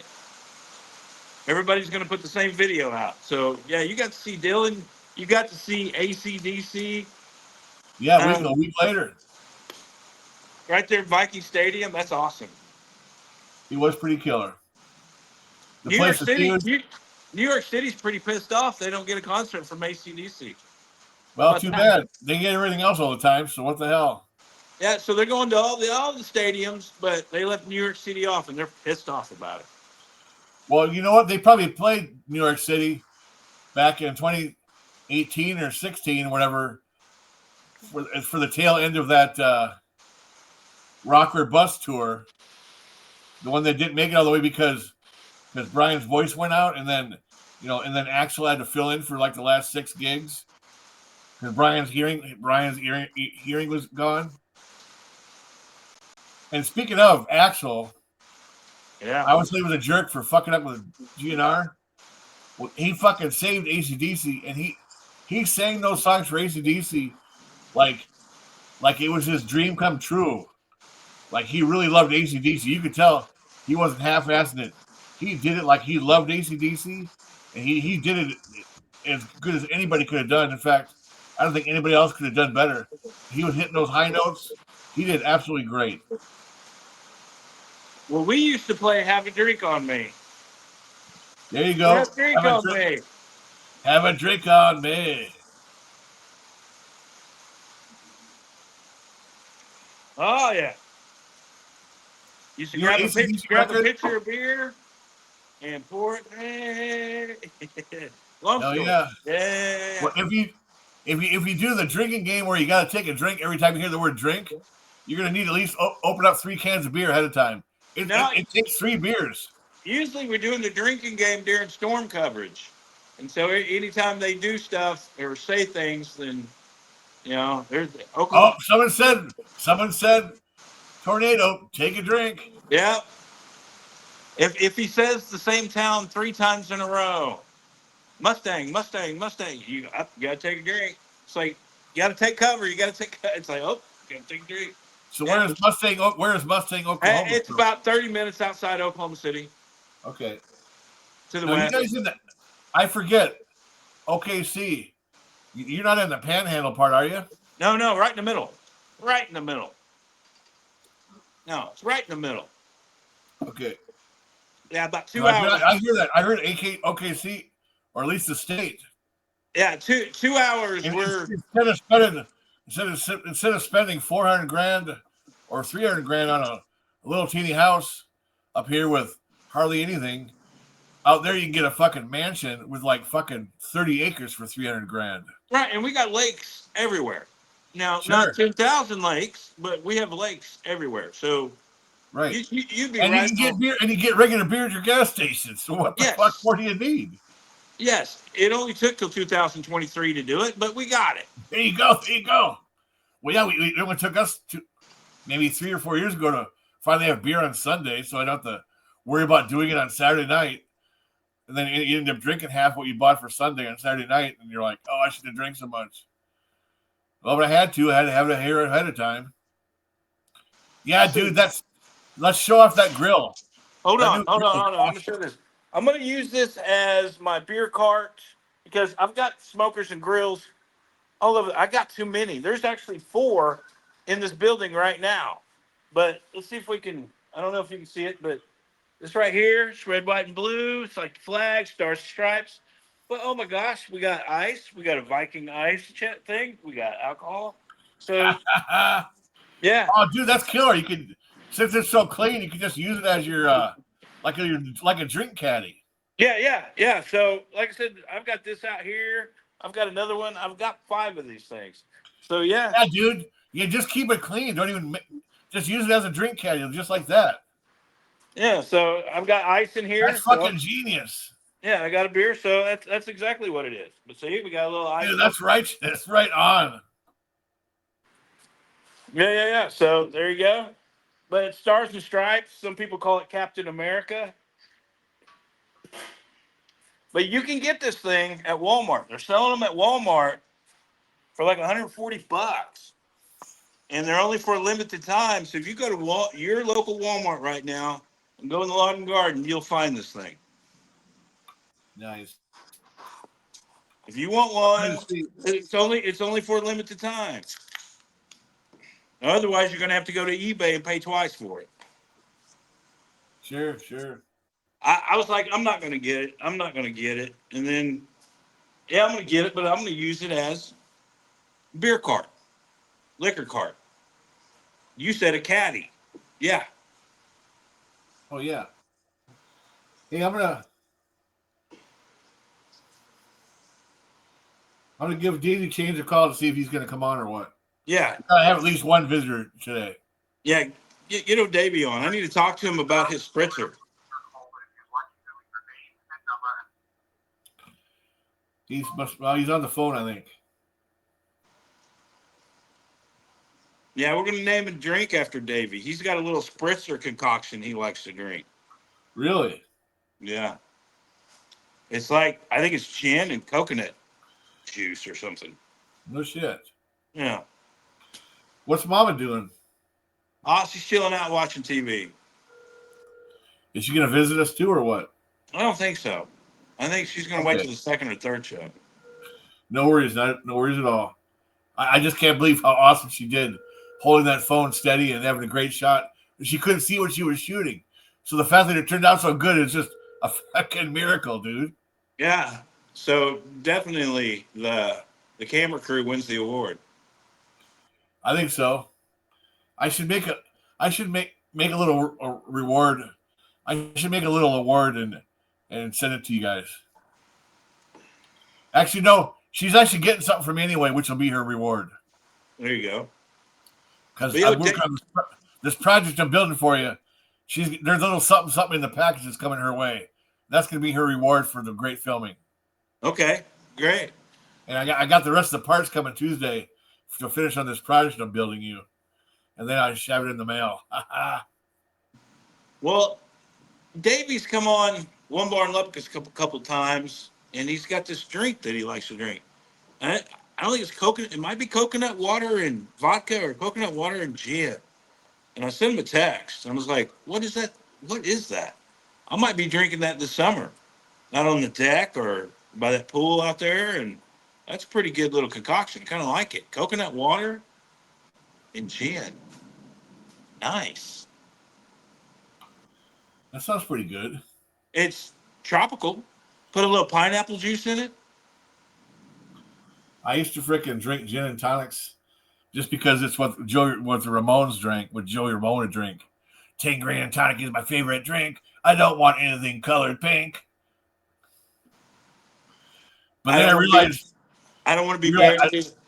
S2: Everybody's going to put the same video out. So, yeah, you got to see Dylan. You got to see AC/DC.
S1: Yeah, a week later.
S2: Right there at Viking Stadium. That's awesome.
S1: He was pretty killer.
S2: New York City's pretty pissed off. They don't get a concert from AC/DC.
S1: Well, too bad. They get everything else all the time, so what the hell?
S2: Yeah, so they're going to all the stadiums, but they left New York City off, and they're pissed off about it.
S1: Well, you know what? They probably played New York City back in 2018 or 16, whatever, for the tail end of that Rocker Bus tour. The one that didn't make it all the way because Brian's voice went out, and then Axel had to fill in for like the last 6 gigs because Brian's hearing was gone. And speaking of Axel,
S2: yeah,
S1: I obviously was a jerk for fucking up with GNR. Well, he fucking saved AC/DC, and he sang those songs for AC/DC like it was his dream come true. Like he really loved AC/DC. You could tell he wasn't half-assing it. He did it like he loved AC/DC, and he did it as good as anybody could have done. In fact, I don't think anybody else could have done better. He was hitting those high notes. He did absolutely great.
S2: Well, we used to play Have a Drink on Me.
S1: There you go.
S2: Have a drink on me.
S1: Have a drink on me.
S2: Oh, yeah. You should grab a pitcher of beer and pour it. Hey.
S1: Oh, yeah.
S2: Yeah.
S1: Well, if you do the drinking game where you got to take a drink every time you hear the word drink, you're going to need at least open up 3 cans of beer ahead of time. It takes 3 beers.
S2: Usually we're doing the drinking game during storm coverage. And so anytime they do stuff or say things, then, there's Oklahoma.
S1: Oh, someone said, tornado, take a drink.
S2: Yeah. If he says the same town 3 times in a row, Mustang, you got to take a drink. It's like, you got to take cover. It's like, you got to take a drink.
S1: So where is Mustang, Oklahoma?
S2: It's about 30 minutes outside Oklahoma City.
S1: Okay.
S2: To the
S1: now,
S2: west.
S1: You guys in I forget. OKC. You're not in the Panhandle part, are you?
S2: No, right in the middle. Right in the middle. No, it's right in the middle.
S1: Okay.
S2: Yeah, about 2 hours.
S1: I hear that. I heard OKC, or at least the state.
S2: Yeah, 2 hours.
S1: Instead of spending $400,000 or $300,000 on a little teeny house up here with hardly anything, out there you can get a fucking mansion with like fucking 30 acres for $300,000.
S2: Right, and we got lakes everywhere. Now,
S1: Sure.
S2: Not 10,000 lakes, but we have lakes everywhere. So,
S1: right,
S2: you'd be
S1: and
S2: right.
S1: You can get beer, and you get regular beer at your gas station. So what the fuck more do you need?
S2: Yes, it only took till 2023 to do it, but we got it.
S1: There you go. Well, yeah, it only took us maybe 3 or 4 years ago to finally have beer on Sunday, so I don't have to worry about doing it on Saturday night. And then you end up drinking half what you bought for Sunday on Saturday night, and you're like, oh, I shouldn't have drank so much. Well, but I had to have it here ahead of time. Yeah, dude, let's show off that grill.
S2: Hold on. I'm going to show this. I'm going to use this as my beer cart because I've got smokers and grills all over. I got too many. There's actually 4 in this building right now. But let's see if we can, I don't know if you can see it, but this right here, it's red, white, and blue. It's like flag, stars, stripes. But oh my gosh, we got ice. We got a Viking ice thing. We got alcohol. So yeah.
S1: Oh, dude, that's killer. Since it's so clean, you can just use it as your like a drink caddy.
S2: Yeah. So, like I said, I've got this out here. I've got another one. I've got 5 of these things. So, yeah.
S1: Yeah, dude. You just keep it clean. Don't even just use it as a drink caddy, just like that.
S2: Yeah. So, I've got ice in here.
S1: That's
S2: So,
S1: fucking genius,
S2: yeah, I got a beer. So, that's exactly what it is. But see, we got a little ice.
S1: dude. That's right. That's right on.
S2: Yeah. So, there you go. But it's Stars and Stripes. Some people call it Captain America. But you can get this thing at Walmart. They're selling them at Walmart for like 140 bucks. And they're only for a limited time. So if you go to your local Walmart right now and go in the lawn and garden, you'll find this thing.
S1: Nice.
S2: If you want one, it's only for a limited time. Otherwise, you're going to have to go to eBay and pay twice for it.
S1: Sure.
S2: I was like, I'm not going to get it. I'm not going to get it. And then, yeah, I'm going to get it, but I'm going to use it as beer cart, liquor cart. You said a caddy. Yeah.
S1: Oh yeah. Hey, I'm gonna give Davey Chains a call to see if he's gonna come on or what.
S2: Yeah.
S1: I have at least one visitor today.
S2: Yeah. Get Davey on. I need to talk to him about his spritzer.
S1: He's on the phone, I think.
S2: Yeah, we're going to name a drink after Davey. He's got a little spritzer concoction he likes to drink.
S1: Really?
S2: Yeah. It's like, I think it's gin and coconut juice or something.
S1: No shit.
S2: Yeah.
S1: What's Mama doing?
S2: Oh, she's chilling out watching TV.
S1: Is she gonna visit us too, or what?
S2: I don't think so. I think she's going to wait till the second or third show.
S1: No worries, no worries at all. I just can't believe how awesome she did, holding that phone steady and having a great shot. She couldn't see what she was shooting, so the fact that it turned out so good is just a fucking miracle, dude.
S2: Yeah. So definitely the camera crew wins the award.
S1: I think so. I should make a little reward. I should make a little award and send it to you guys. Actually, no. She's actually getting something from me anyway, which will be her reward.
S2: There you go.
S1: Because I'm working on this project I'm building for you. There's a little something in the package that's coming her way. That's going to be her reward for the great filming.
S2: Okay, great.
S1: And I got the rest of the parts coming Tuesday to finish on this project I'm building you. And then I shove it in the mail.
S2: Well, Davey's come on One Bar and Lupkus a couple times, and he's got this drink that he likes to drink. I don't think it's coconut. It might be coconut water and vodka or coconut water and gin. And I sent him a text. And I was like, what is that? What is that? I might be drinking that this summer. Not on the deck or by that pool out there. And that's a pretty good little concoction. Kind of like it. Coconut water and gin. Nice.
S1: That sounds pretty good.
S2: It's tropical. Put a little pineapple juice in it.
S1: I used to frickin' drink gin and tonics just because it's what the Ramones drank, what Joey Ramone would drink. Tangerine and tonic is my favorite drink. I don't want anything colored pink. But then I realized
S2: I don't want to be buried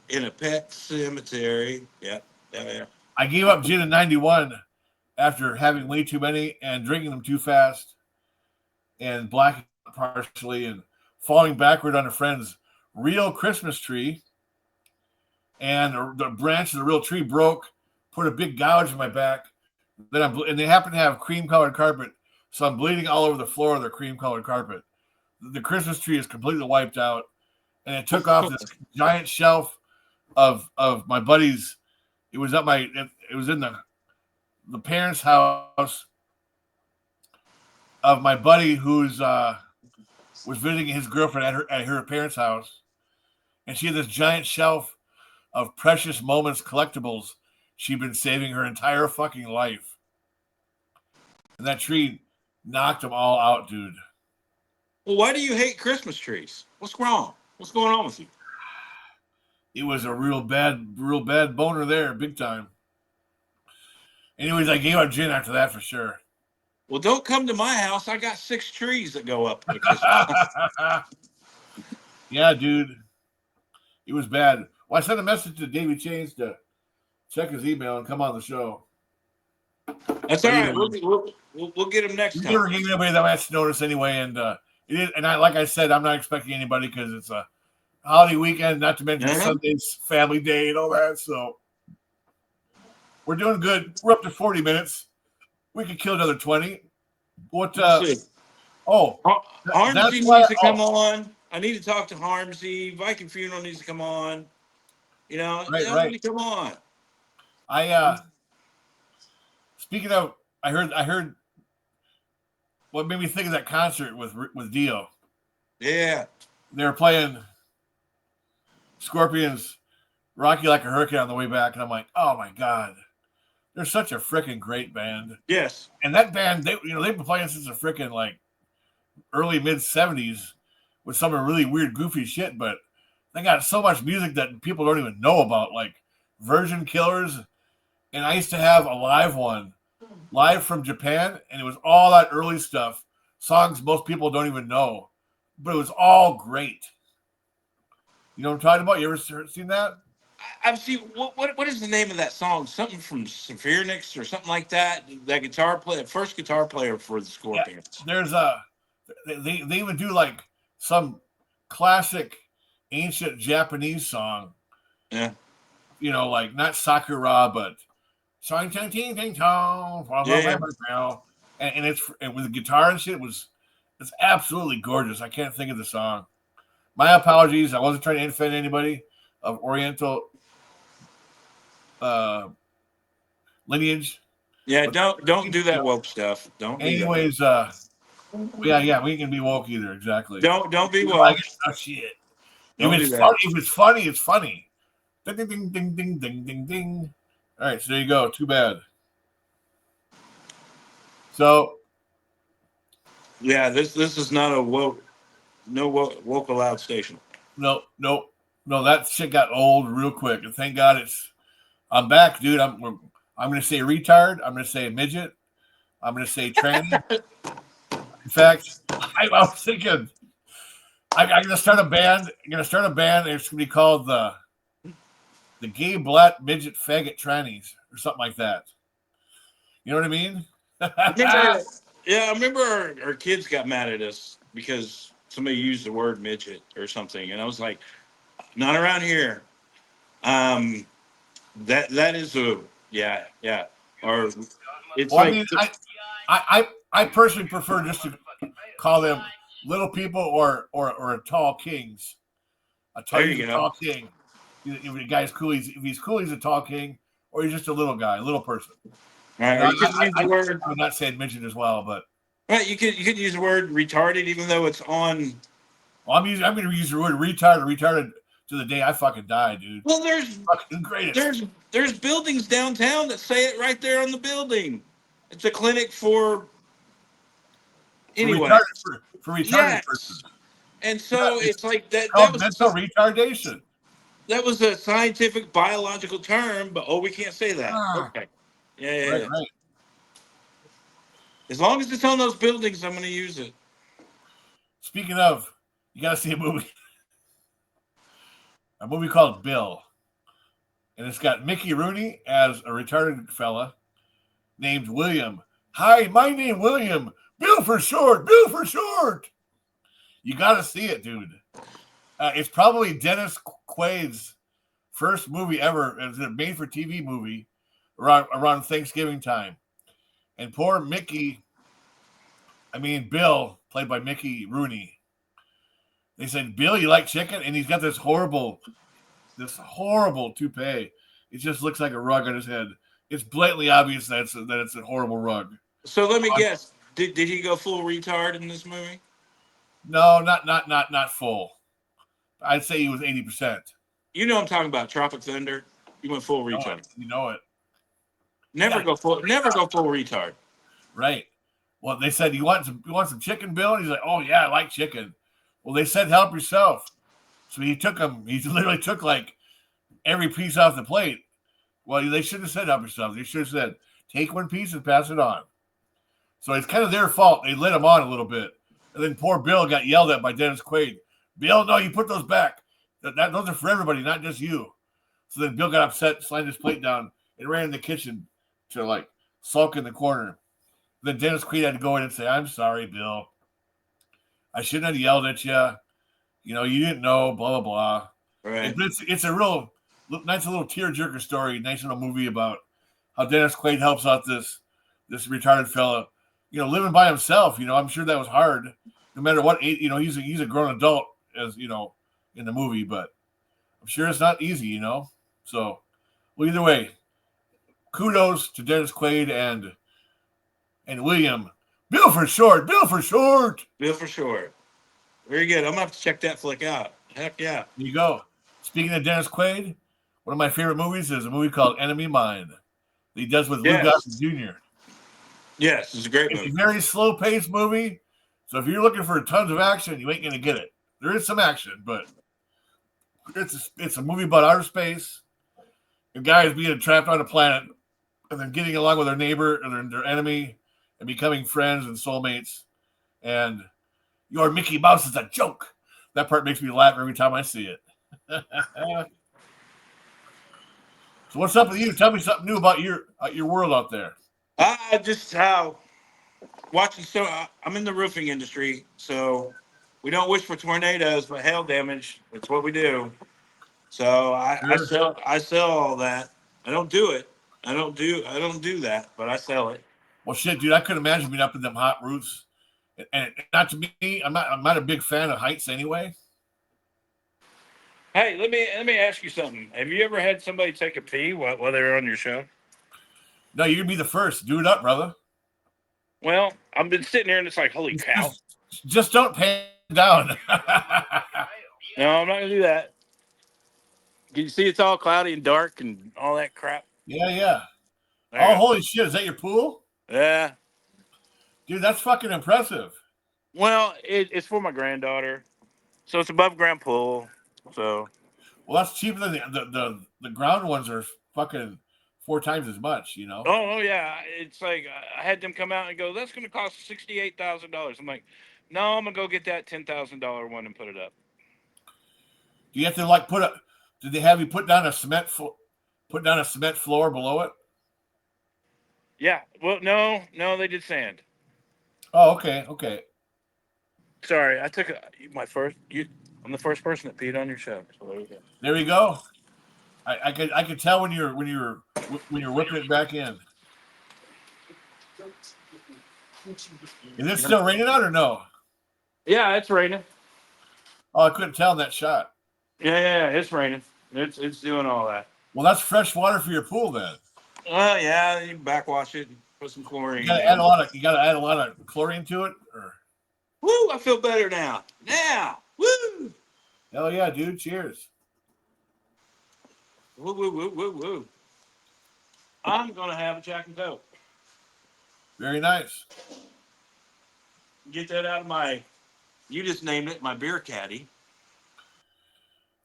S2: in a pet cemetery. Yeah.
S1: I gave up gin in 91 after having way too many and drinking them too fast and blacking partially and falling backward on a friend's real Christmas tree. And the branch of the real tree broke, put a big gouge in my back. And they happen to have cream-colored carpet, so I'm bleeding all over the floor of their cream-colored carpet. The Christmas tree is completely wiped out, and it took off this giant shelf of my buddies. It was in the parents' house of my buddy who's was visiting his girlfriend at her parents' house, and she had this giant shelf of precious moments collectibles she'd been saving her entire fucking life. And that tree knocked them all out, dude.
S2: Well, why do you hate Christmas trees? What's wrong? What's going on with you?
S1: It was a real bad boner there, big time. Anyways, I gave up gin after that for sure.
S2: Well, don't come to my house. I got 6 trees that go up at Christmas.
S1: Yeah, dude. It was bad. Well, I sent a message to Davey Chains to check his email and come on the show.
S2: That's all right. We'll get him next
S1: We
S2: time.
S1: never gave anybody that much notice anyway, and like I said, I'm not expecting anybody because it's a holiday weekend, not to mention Sunday's family day and all that. So we're doing good. We're up to 40 minutes. We could kill another 20. What?
S2: Harmsy needs to come on. I need to talk to Harmsy. Viking Funeral needs to come on. You know,
S1: right.
S2: Come on.
S1: Speaking of, I heard what made me think of that concert with Dio.
S2: Yeah.
S1: They were playing Scorpions Rocky Like a Hurricane on the way back, and I'm like, oh my God. They're such a freaking great band.
S2: Yes.
S1: And that band, they've been playing since the freaking like early mid-70s with some really weird, goofy shit, but they got so much music that people don't even know about, like Virgin Killers. And I used to have a live from Japan, and it was all that early stuff, songs most people don't even know, but it was all great. You know what I'm talking about? You ever seen that?
S2: I've seen what is the name of that song? Something from Symphonix or something like that. That guitar player, first guitar player for the Scorpions.
S1: Yeah, there's they even do like some classic ancient Japanese song.
S2: Yeah.
S1: You know, like not Sakura, but and it's with the guitar and shit. It's absolutely gorgeous. I can't think of the song. My apologies. I wasn't trying to offend anybody of Oriental lineage.
S2: Yeah, don't do that woke stuff. Don't.
S1: Anyways, yeah, we can be woke either. Exactly.
S2: Don't be woke.
S1: Oh shit. If it's funny, it's funny. Ding ding ding ding ding ding ding ding. All right, so there you go. Too bad. So.
S2: Yeah, this is not a woke allowed station.
S1: No, that shit got old real quick, and thank God I'm back, dude. I'm gonna say retard. I'm gonna say midget. I'm gonna say tranny. In fact, I was thinking I'm gonna start a band. It's gonna be called the Gay Black Midget Faggot Trannies or something like that. You know what I mean?
S2: I remember our kids got mad at us because somebody used the word midget or something, and I was like, not around here. That is a yeah. Or it's
S1: I personally prefer just to call them little people or tall kings. Tall king. If the guy's cool, if he's cool, he's a tall king, or he's just a little guy, a little person.
S2: All right,
S1: I'm not saying midget as well, but
S2: right, you could use the word retarded, even though it's on.
S1: Well, I'm going to use the word retarded to the day I fucking die, dude.
S2: Well, there's
S1: fucking greatest.
S2: There's buildings downtown that say it right there on the building. It's a clinic for anyway.
S1: For retarded persons.
S2: And so it's like that.
S1: That was mental retardation.
S2: That was a scientific biological term, but we can't say that. Okay. Yeah.
S1: Right.
S2: As long as it's on those buildings, I'm going to use it.
S1: Speaking of, you got to see a movie called Bill, and it's got Mickey Rooney as a retarded fella named William. Hi, my name William. Bill for short. You got to see it, dude. It's probably Dennis Quaid's first movie ever. It's a made-for-TV movie around Thanksgiving time. And poor Bill, played by Mickey Rooney. They said, Bill, you like chicken? And he's got this horrible toupee. It just looks like a rug on his head. It's blatantly obvious that it's a horrible rug.
S2: So let me guess. Did he go full retard in this movie?
S1: No, not full. I'd say he was 80%.
S2: You know I'm talking about Tropic Thunder. You went full retard.
S1: You know it.
S2: Never go full retard.
S1: Right. Well, they said, you want some chicken, Bill? And he's like, oh yeah, I like chicken. Well, they said help yourself. So he literally took like every piece off the plate. Well, they should have said help yourself. They should have said, take one piece and pass it on. So it's kind of their fault. They let him on a little bit. And then poor Bill got yelled at by Dennis Quaid. Bill, no, you put those back. Those are for everybody, not just you. So then Bill got upset, slammed his plate down, and ran in the kitchen to like sulk in the corner. Then Dennis Quaid had to go in and say, I'm sorry, Bill. I shouldn't have yelled at you. You didn't know, blah, blah, blah.
S2: Right.
S1: It's a real nice little tearjerker story, nice little movie about how Dennis Quaid helps out this retarded fella, living by himself. I'm sure that was hard, no matter what. He's a grown adult, as in the movie, but I'm sure it's not easy. So, well, either way, kudos to Dennis Quaid and William. Bill for short.
S2: Bill for short. Very good. I'm gonna have to check that flick out. Heck yeah.
S1: There you go. Speaking of Dennis Quaid, one of my favorite movies is a movie called Enemy Mine that he does with Lou Gossett Jr.
S2: Yes, it's a great movie.
S1: It's a very slow-paced movie, so if you're looking for tons of action, you ain't gonna get it. There is some action, but it's a movie about outer space. A guy is being trapped on a planet and then getting along with their neighbor and their enemy and becoming friends and soulmates. And your Mickey Mouse is a joke. That part makes me laugh every time I see it. So what's up with you? Tell me something new about your world out there.
S2: Just how watching. So I'm in the roofing industry, so we don't wish for tornadoes, but hail damage. It's what we do. So I sell all that. I don't do it. I don't do that, but I sell it.
S1: Well, shit, dude, I couldn't imagine being up in them hot roofs. And not to me, I'm not a big fan of heights anyway.
S2: Hey, let me ask you something. Have you ever had somebody take a pee while they were on your show?
S1: No, you're gonna be the first. Do it up, brother.
S2: Well, I've been sitting here and it's like, holy cow.
S1: Just don't pan down.
S2: No, I'm not gonna do that. Can you see it's all cloudy and dark and all that crap?
S1: Yeah. Oh, holy shit! Is that your pool?
S2: Yeah.
S1: Dude, that's fucking impressive.
S2: Well, it's for my granddaughter, so it's above ground pool. So.
S1: Well, that's cheaper than the ground ones are fucking 4 times as much.
S2: Oh yeah, it's like I had them come out and go, that's going to cost $68,000. I'm like, no, I'm gonna go get that $10,000 one and put it up.
S1: Do you have to like did they have you put down a cement floor below it?
S2: Yeah. Well, no, they did sand.
S1: Oh, okay.
S2: Sorry, I took I'm the first person that peed on your show. So there you go.
S1: There you go. I could tell when you're whipping it back in. Is it still raining out or no?
S2: Yeah, it's raining.
S1: Oh, I couldn't tell in that shot.
S2: Yeah, it's raining. It's doing all that.
S1: Well, that's fresh water for your pool then.
S2: Well, yeah, you backwash it, put some chlorine.
S1: You gotta add a lot of chlorine to it, or.
S2: Woo! I feel better now. Woo!
S1: Hell yeah, dude! Cheers.
S2: Woo! I'm gonna have a Jack and Coke.
S1: Very nice.
S2: Get that out of you just named it, my beer caddy.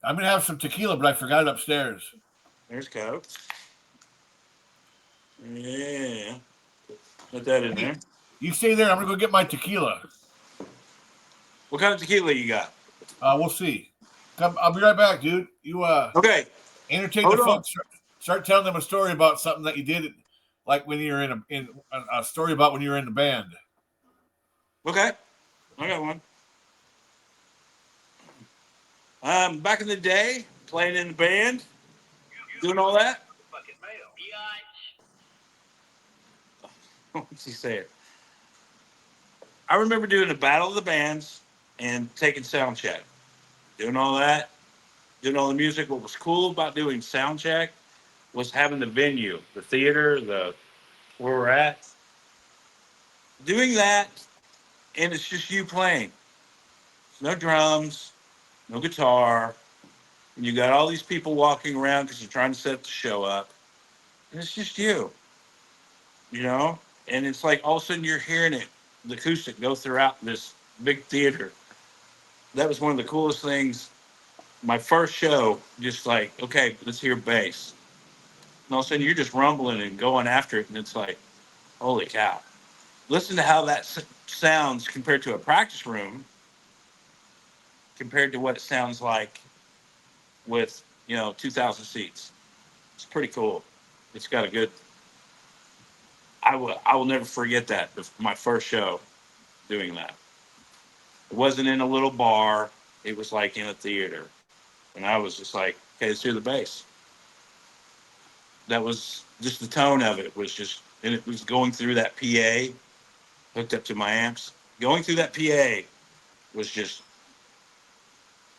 S1: I'm gonna have some tequila, but I forgot it upstairs.
S2: There's Coke. Yeah. Put that in there.
S1: You stay there. I'm gonna go get my tequila.
S2: What kind of tequila you got?
S1: We'll see. I'll be right back, dude. You
S2: okay.
S1: Entertain the folks. Start telling them a story about something that you did, like when you were in a story about when you were in the band.
S2: Okay, I got one. Back in the day, playing in the band, doing all that. What's he saying? I remember doing a battle of the bands and taking sound check, doing all that, doing all the music. What was cool about doing sound check was having the venue, the theater, where we're at, doing that, and it's just you playing. No drums, no guitar. And you got all these people walking around because you're trying to set the show up. And it's just you. And it's like all of a sudden you're hearing it, the acoustic go throughout this big theater. That was one of the coolest things. My first show, just like, okay, let's hear bass. And all of a sudden you're just rumbling and going after it. And it's like, holy cow. listen to how that sounds compared to a practice room, compared to what it sounds like with 2,000 seats. It's pretty cool. It's got a good. I will never forget that. My first show doing that. It wasn't in a little bar. It was like in a theater, and I was just like, "Okay, let's hear the bass." That was just the tone of it was just, and it was going through that PA hooked up to my amps. Going through that PA was just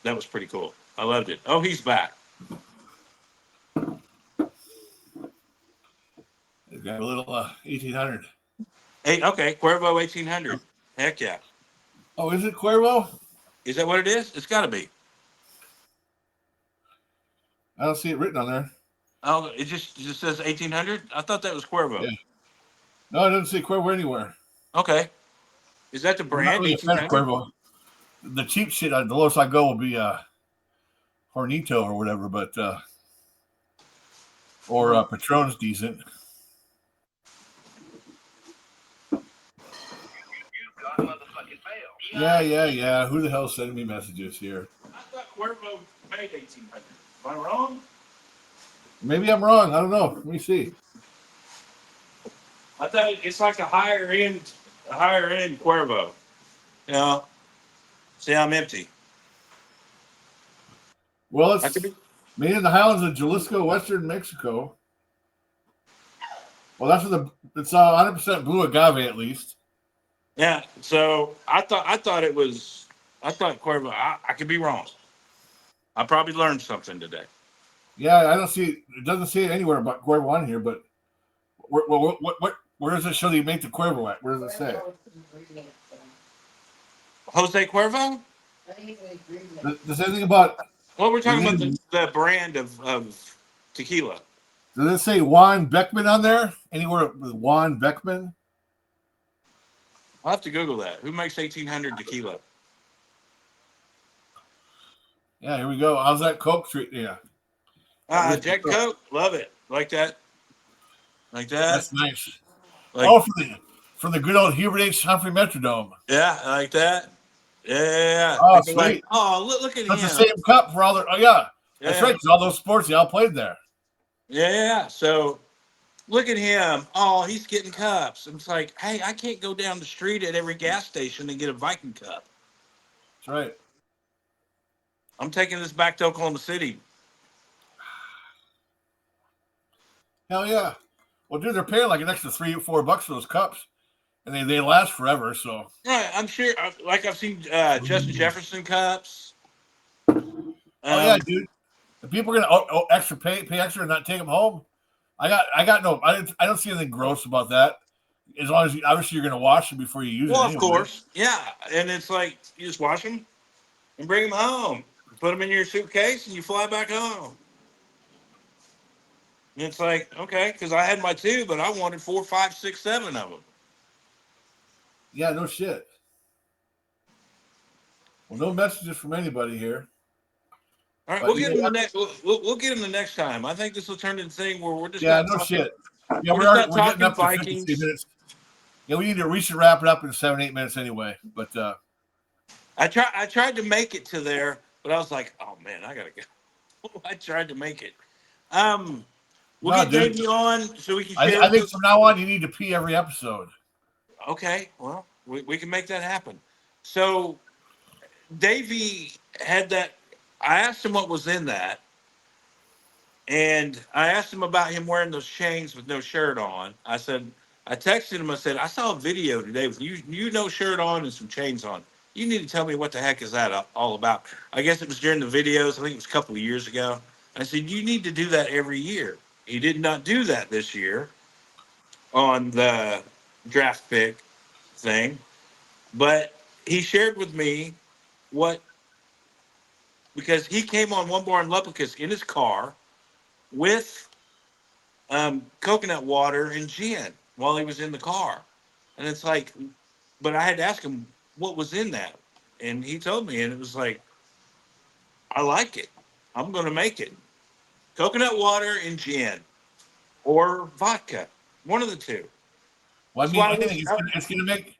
S2: that was pretty cool. I loved it. Oh, he's back.
S1: They've got a little 1800.
S2: Hey, okay, Cuervo 1800. Heck yeah.
S1: Oh, is it Cuervo?
S2: Is that what it is? It's got to be.
S1: I don't see it written on there.
S2: Oh, it just says 1800. I thought that was Cuervo.
S1: Yeah. No, it doesn't say Cuervo anywhere.
S2: Okay. Is that the brand?
S1: I'm not really a fan of Cuervo. The cheap shit, the lowest I go will be Hornito or whatever, but or Patron's decent. Yeah. Who the hell's sending me messages here?
S2: I thought Cuervo made 1800. Am I wrong?
S1: Maybe I'm wrong. I don't know. Let me see.
S2: I thought it's like a higher end Cuervo. See, I'm empty.
S1: Well, it's made in the highlands of Jalisco, western Mexico. Well, that's what it's 100% blue agave at least.
S2: Yeah. So I thought Cuervo. I could be wrong. I probably learned something today.
S1: Yeah, I don't see it doesn't say it anywhere about Cuervo on here, but where does it show that you make the Cuervo at? Where does it say?
S2: Jose Cuervo?
S1: Does anything about?
S2: Well, we're talking about the brand of tequila.
S1: Does it say Juan Beckman on there? Anywhere with Juan Beckman?
S2: I'll have to Google that. Who makes 1800 tequila?
S1: Yeah, here we go. How's that Coke treat? Yeah.
S2: Jack Coke, love it. Like that.
S1: That's nice.
S2: Like,
S1: from the good old Hubert H. Humphrey Metrodome.
S2: Yeah, like that. Yeah.
S1: Oh, sweet.
S2: Like, look at him.
S1: That's the same cup for all their. Oh, yeah. That's right. Because all those sports, they all played there.
S2: Yeah. So look at him. Oh, he's getting cups. It's like, hey, I can't go down the street at every gas station and get a Viking cup.
S1: That's right.
S2: I'm taking this back to Oklahoma City.
S1: Hell yeah. Well, dude, they're paying like an extra $3 or $4 for those cups. And they last forever, so.
S2: Right, I'm sure. I've seen Justin Jefferson cups.
S1: Oh yeah, dude. If people are gonna pay extra and not take them home, I don't see anything gross about that. As long as obviously you're gonna wash them before you use them.
S2: Well, of course, yeah. And it's like you just wash them and bring them home. Put them in your suitcase and you fly back home. And it's like, okay, because I had my 2, but I wanted 4, 5, 6, 7 of them.
S1: Yeah, no shit. Well, no messages from anybody here.
S2: All right, we'll get them the next. We'll get them the next time. I think this will turn into a thing where we're just
S1: shit. Yeah, we're getting up to 53 minutes. Yeah, we should wrap it up in 7-8 minutes anyway. But
S2: I tried to make it to there, but I was like, oh man, I gotta go. I tried to make it. We'll get Davey on so we can.
S1: I think from now on you need to pee every episode.
S2: Okay, well, we can make that happen. So, Davey had that. I asked him what was in that, and I asked him about him wearing those chains with no shirt on. I texted him. I said, I saw a video today with you no shirt on and some chains on. You need to tell me what the heck is that all about. I guess it was during the videos. I think it was a couple of years ago. I said, you need to do that every year. He did not do that this year on the draft pick thing, but he shared with me because he came on One Bar in Lupicus in his car with coconut water and gin while he was in the car. And it's like, but I had to ask him what was in that. And he told me, and it was like, I like it. I'm going to make it. Coconut water and gin or vodka, one of the two.
S1: Well, I
S2: That's
S1: mean,
S2: why I
S1: anything
S2: wish.
S1: it's gonna make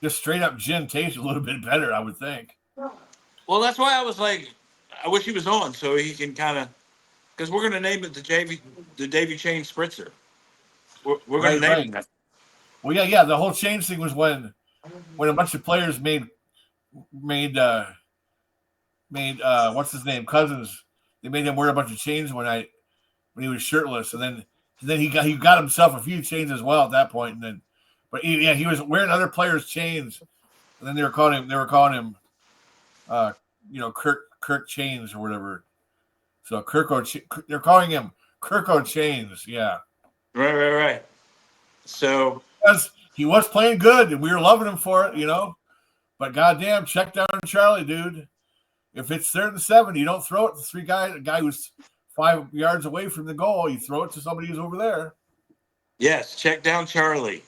S1: just straight up gin taste a little bit better, I would think.
S2: Well, that's why I was like, I wish he was on so he can kind of, because we're gonna name it the Davy Chain Spritzer. We're gonna
S1: Right,
S2: name
S1: right.
S2: it that.
S1: Well, yeah. The whole change thing was when a bunch of players made what's his name, Cousins. They made him wear a bunch of chains when he was shirtless, and then he got himself a few chains as well at that point, and then but he was wearing other players' chains, and then they were calling him Kirk Chains or whatever. So they're calling him Kirko Chains, yeah.
S2: Right. So
S1: Because he was playing good and we were loving him for it. But goddamn, check down Charlie, dude. If it's 3rd and 7, you don't throw it to a guy who's 5 yards away from the goal. You throw it to somebody who's over there.
S2: yes, check down Charlie.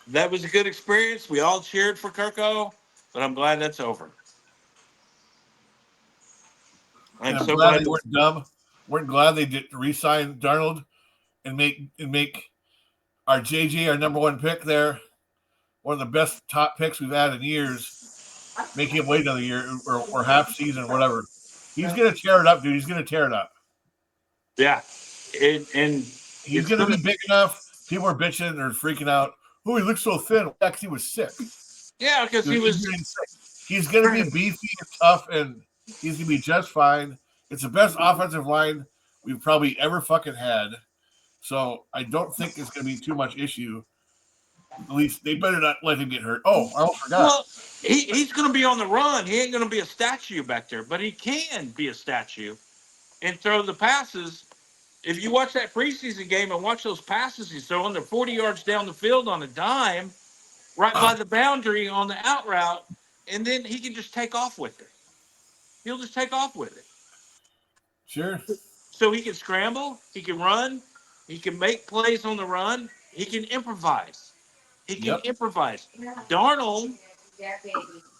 S2: That was a good experience. We all cheered for Kirko, but I'm glad that's over.
S1: And
S2: I'm
S1: I'm
S2: so
S1: glad
S2: glad.
S1: they weren't dumb. Weren't glad they did re-sign Darnold and make our JJ our number 1 pick there, one of the best top picks we've had in years. Make him wait another year or half season, whatever. He's gonna tear it up, dude. He's gonna tear it up.
S2: Yeah, and
S1: He's
S2: it's
S1: gonna
S2: gonna.
S1: be big enough. People are bitching or freaking out. Oh, he looks so thin. Because he was sick.
S2: Yeah, because he
S1: Dude,
S2: was.
S1: he's gonna be beefy and tough, and he's gonna be just fine. It's the best offensive line we've probably ever fucking had. So I don't think it's gonna be too much issue. At least they better not let him get hurt. Oh, I almost forgot.
S2: Well, he's going to be on the run. He ain't going to be a statue back there, but he can be a statue and throw the passes. If you watch that preseason game and watch those passes he's throwing, they're 40 yards down the field on a dime, right by the boundary on the out route, and then he can just take off with it. He'll just take off with it.
S1: Sure.
S2: So he can scramble, he can run, he can make plays on the run, he can improvise. He can
S1: Yep.
S2: improvise. Darnold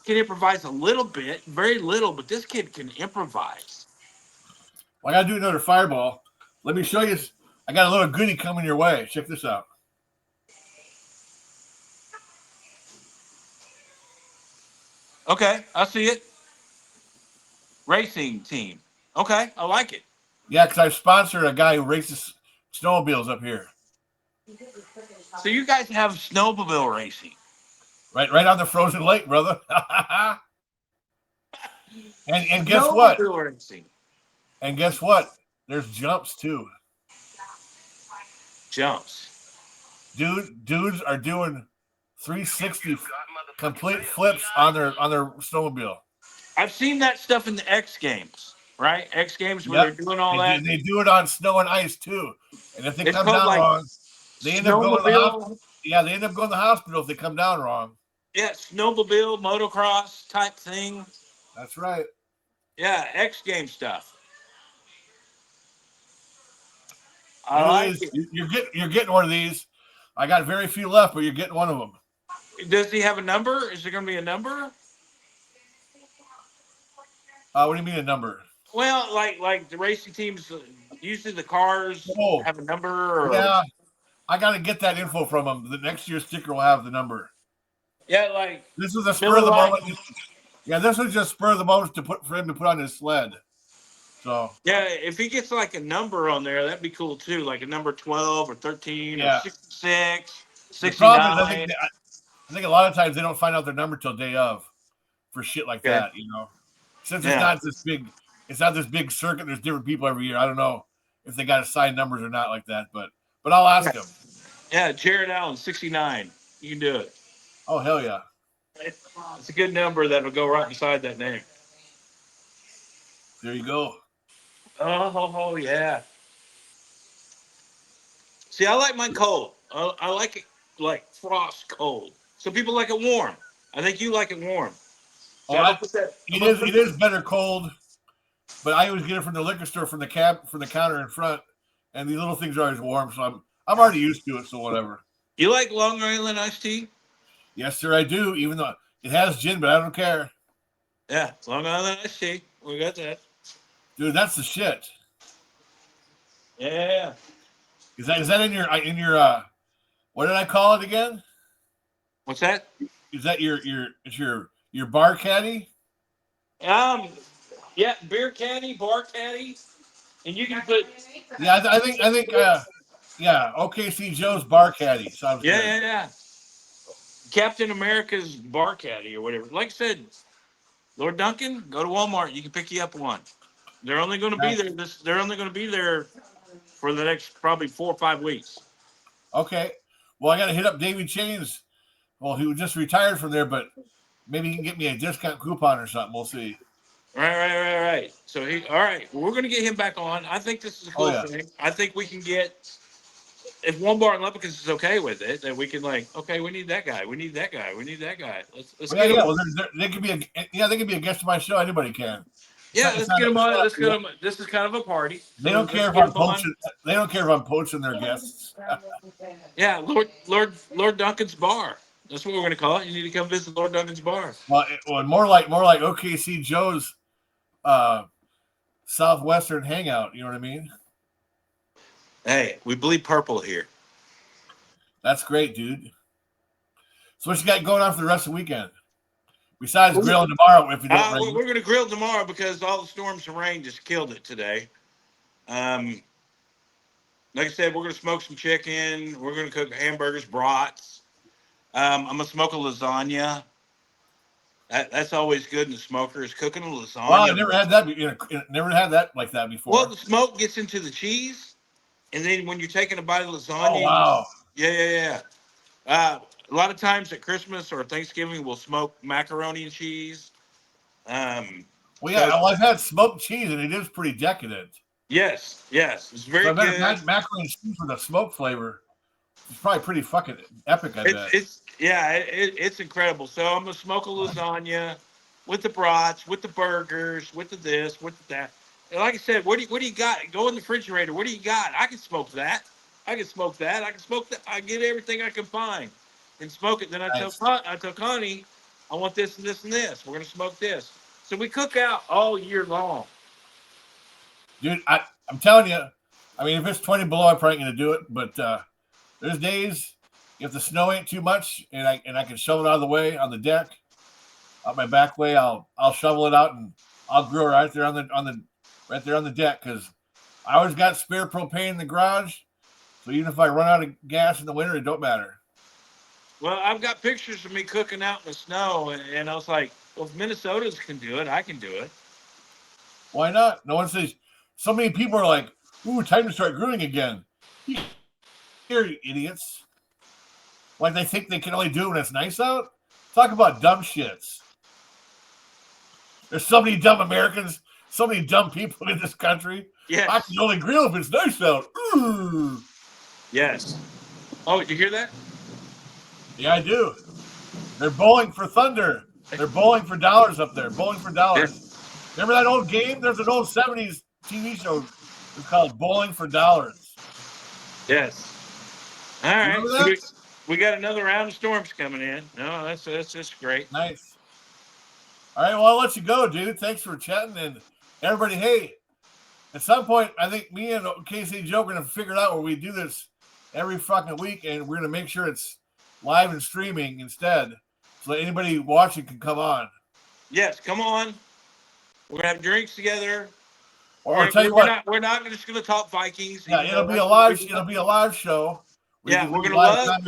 S2: can improvise a little bit, very little, but this kid can improvise.
S1: Well, I gotta do another fireball. Let me show you. I got a little goodie coming your way. Check this out.
S2: Okay, I see it. Racing team. Okay, I like it.
S1: Yeah, because I sponsored a guy who races snowmobiles up here.
S2: So you guys have snowmobile racing.
S1: Right on the frozen lake, brother. and guess what?
S2: Snowmobile racing.
S1: And guess what? There's jumps too.
S2: Jumps.
S1: Dudes are doing 360 complete flips on their snowmobile.
S2: I've seen that stuff in the X Games, right? X Games where
S1: Yep.
S2: they're doing all that.
S1: They do it on snow and ice too. And if they
S2: It's
S1: come
S2: called
S1: down
S2: like
S1: wrong, they end up going to the hospital.
S2: snowmobile.
S1: Yeah, they end up going to the hospital if they come down wrong.
S2: Yeah, snowmobile, motocross type thing.
S1: That's right.
S2: Yeah, X Game stuff.
S1: You know,
S2: I like it.
S1: you're getting one of these. I got very few left, but you're getting one of them.
S2: Does he have a number? Is there going to be a number?
S1: What do you mean a number?
S2: Well, like the racing teams, usually the cars
S1: Oh,
S2: have a number. Or,
S1: yeah. I got to get that info from them. The next year's sticker will have the number.
S2: yeah, like
S1: This was a spur of the moment. Yeah, this was just spur of the moment for him to put on his sled. So
S2: yeah, if he gets like a number on there, that'd be cool too. Like a number 12 or 13
S1: Yeah.
S2: or 66,
S1: the problem is,
S2: 69.
S1: I think a lot of times they don't find out their number till day of for shit like that. Since it's not this big circuit. There's different people every year. I don't know if they got assigned numbers or not like that, but I'll ask him.
S2: Yeah, Jared Allen, 69. You can do it.
S1: Oh hell yeah!
S2: It's a good number that'll go right beside that name.
S1: There you go.
S2: Oh yeah. See, I like mine cold. I like it like frost cold. Some people like it warm. I think you like it warm. So
S1: it is better cold, but I always get it from the liquor store from the counter in front, and the little things are always warm. So I'm already used to it. So whatever.
S2: You like Long Island iced tea?
S1: Yes, sir, I do. Even though it has gin, but I don't care.
S2: Yeah, Long Island iced tea. We got that.
S1: Dude, that's the shit.
S2: Yeah.
S1: Is that in your What did I call it again?
S2: What's that?
S1: Is that your bar caddy?
S2: Yeah, beer caddy, bar caddy, and you can put.
S1: Yeah, I think yeah, OKC Joe's bar caddy sounds
S2: Yeah,
S1: good.
S2: yeah, yeah. Captain America's bar caddy or whatever. Like I said, Lord Duncan, go to Walmart. You can pick you up one. They're only going to be there. They're only going to be there for the next probably 4 or 5 weeks.
S1: Okay. Well, I got to hit up Davy Chains. Well, he was just retired from there, but maybe he can get me a discount coupon or something. We'll see.
S2: Right. So all right. We're going to get him back on. I think this is a cool thing. I think we can get, if Walmart and Lepicus is okay with it, then we can okay, we need that guy. We need that guy. We need that guy. Let's get him.
S1: Yeah. Well, they could be a guest of my show. Anybody can.
S2: Yeah, let's get him on. Let's get him. This is kind of a party.
S1: They don't care if I'm poaching. They don't care if I'm poaching their guests.
S2: Yeah, Lord Duncan's bar. That's what we're going to call it. You need to come visit Lord Duncan's bar.
S1: Well, more like OKC Joe's Southwestern hangout. You know what I mean?
S2: Hey, we bleed purple here.
S1: That's great, dude. So what you got going on for the rest of the weekend? Besides grilling tomorrow, if you don't rain.
S2: We're going to grill tomorrow because all the storms and rain just killed it today. Like I said, we're going to smoke some chicken. We're going to cook hamburgers, brats. I'm going to smoke a lasagna. That's always good in the smoker, is cooking a lasagna.
S1: Wow, I never had that. Never had that like that before.
S2: Well, the smoke gets into the cheese, and then when you're taking a bite of lasagna,
S1: oh wow,
S2: yeah. A lot of times at Christmas or Thanksgiving, we'll smoke macaroni and cheese.
S1: I've had smoked cheese, and it is pretty decadent.
S2: Yes, it's very good.
S1: Macaroni and cheese with a smoke flavor. It's probably pretty fucking epic. I bet.
S2: It's incredible. So I'm gonna smoke a lasagna with the brats, with the burgers, with the this, with the that. And like I said, what do you got? Go in the refrigerator. What do you got? I can smoke that. I can smoke that. I get everything I can find and smoke it. Then I tell Connie, I want this and this and this. We're gonna smoke this. So we cook out all year long.
S1: Dude, I'm telling you. I mean, if it's 20 below, I'm probably gonna do it. But there's days if the snow ain't too much and I can shovel it out of the way on the deck, out my back way, I'll shovel it out and I'll grill right there on the deck because I always got spare propane in the garage. So even if I run out of gas in the winter, it don't matter.
S2: Well, I've got pictures of me cooking out in the snow, and I was like, well, if Minnesotans can do it, I can do it.
S1: Why not? No one says. So many people are like, ooh, time to start grilling again. Here, you idiots. Like they think they can only do it when it's nice out? Talk about dumb shits. There's so many dumb Americans, so many dumb people in this country.
S2: Yes.
S1: I can only grill if it's nice out. Ooh.
S2: Yes. Oh, did you hear that?
S1: Yeah, I do. They're bowling for thunder. They're bowling for dollars up there. Bowling for dollars. Yeah. Remember that old game? There's an old 70s TV show. It's called Bowling for Dollars.
S2: Yes. All right. So we got another round of storms coming in. No, that's just great.
S1: Nice. All right. Well, I'll let you go, dude. Thanks for chatting. And everybody, hey, at some point, I think me and KC Joe are going to figure out where we do this every fucking week. And we're going to make sure it's live and streaming instead. So that anybody watching can come on.
S2: Yes, come on. We're going to have drinks together.
S1: Or I'll tell you what.
S2: We're not just going to talk Vikings.
S1: Yeah, it'll be a live show.
S2: Yeah, we're going to love.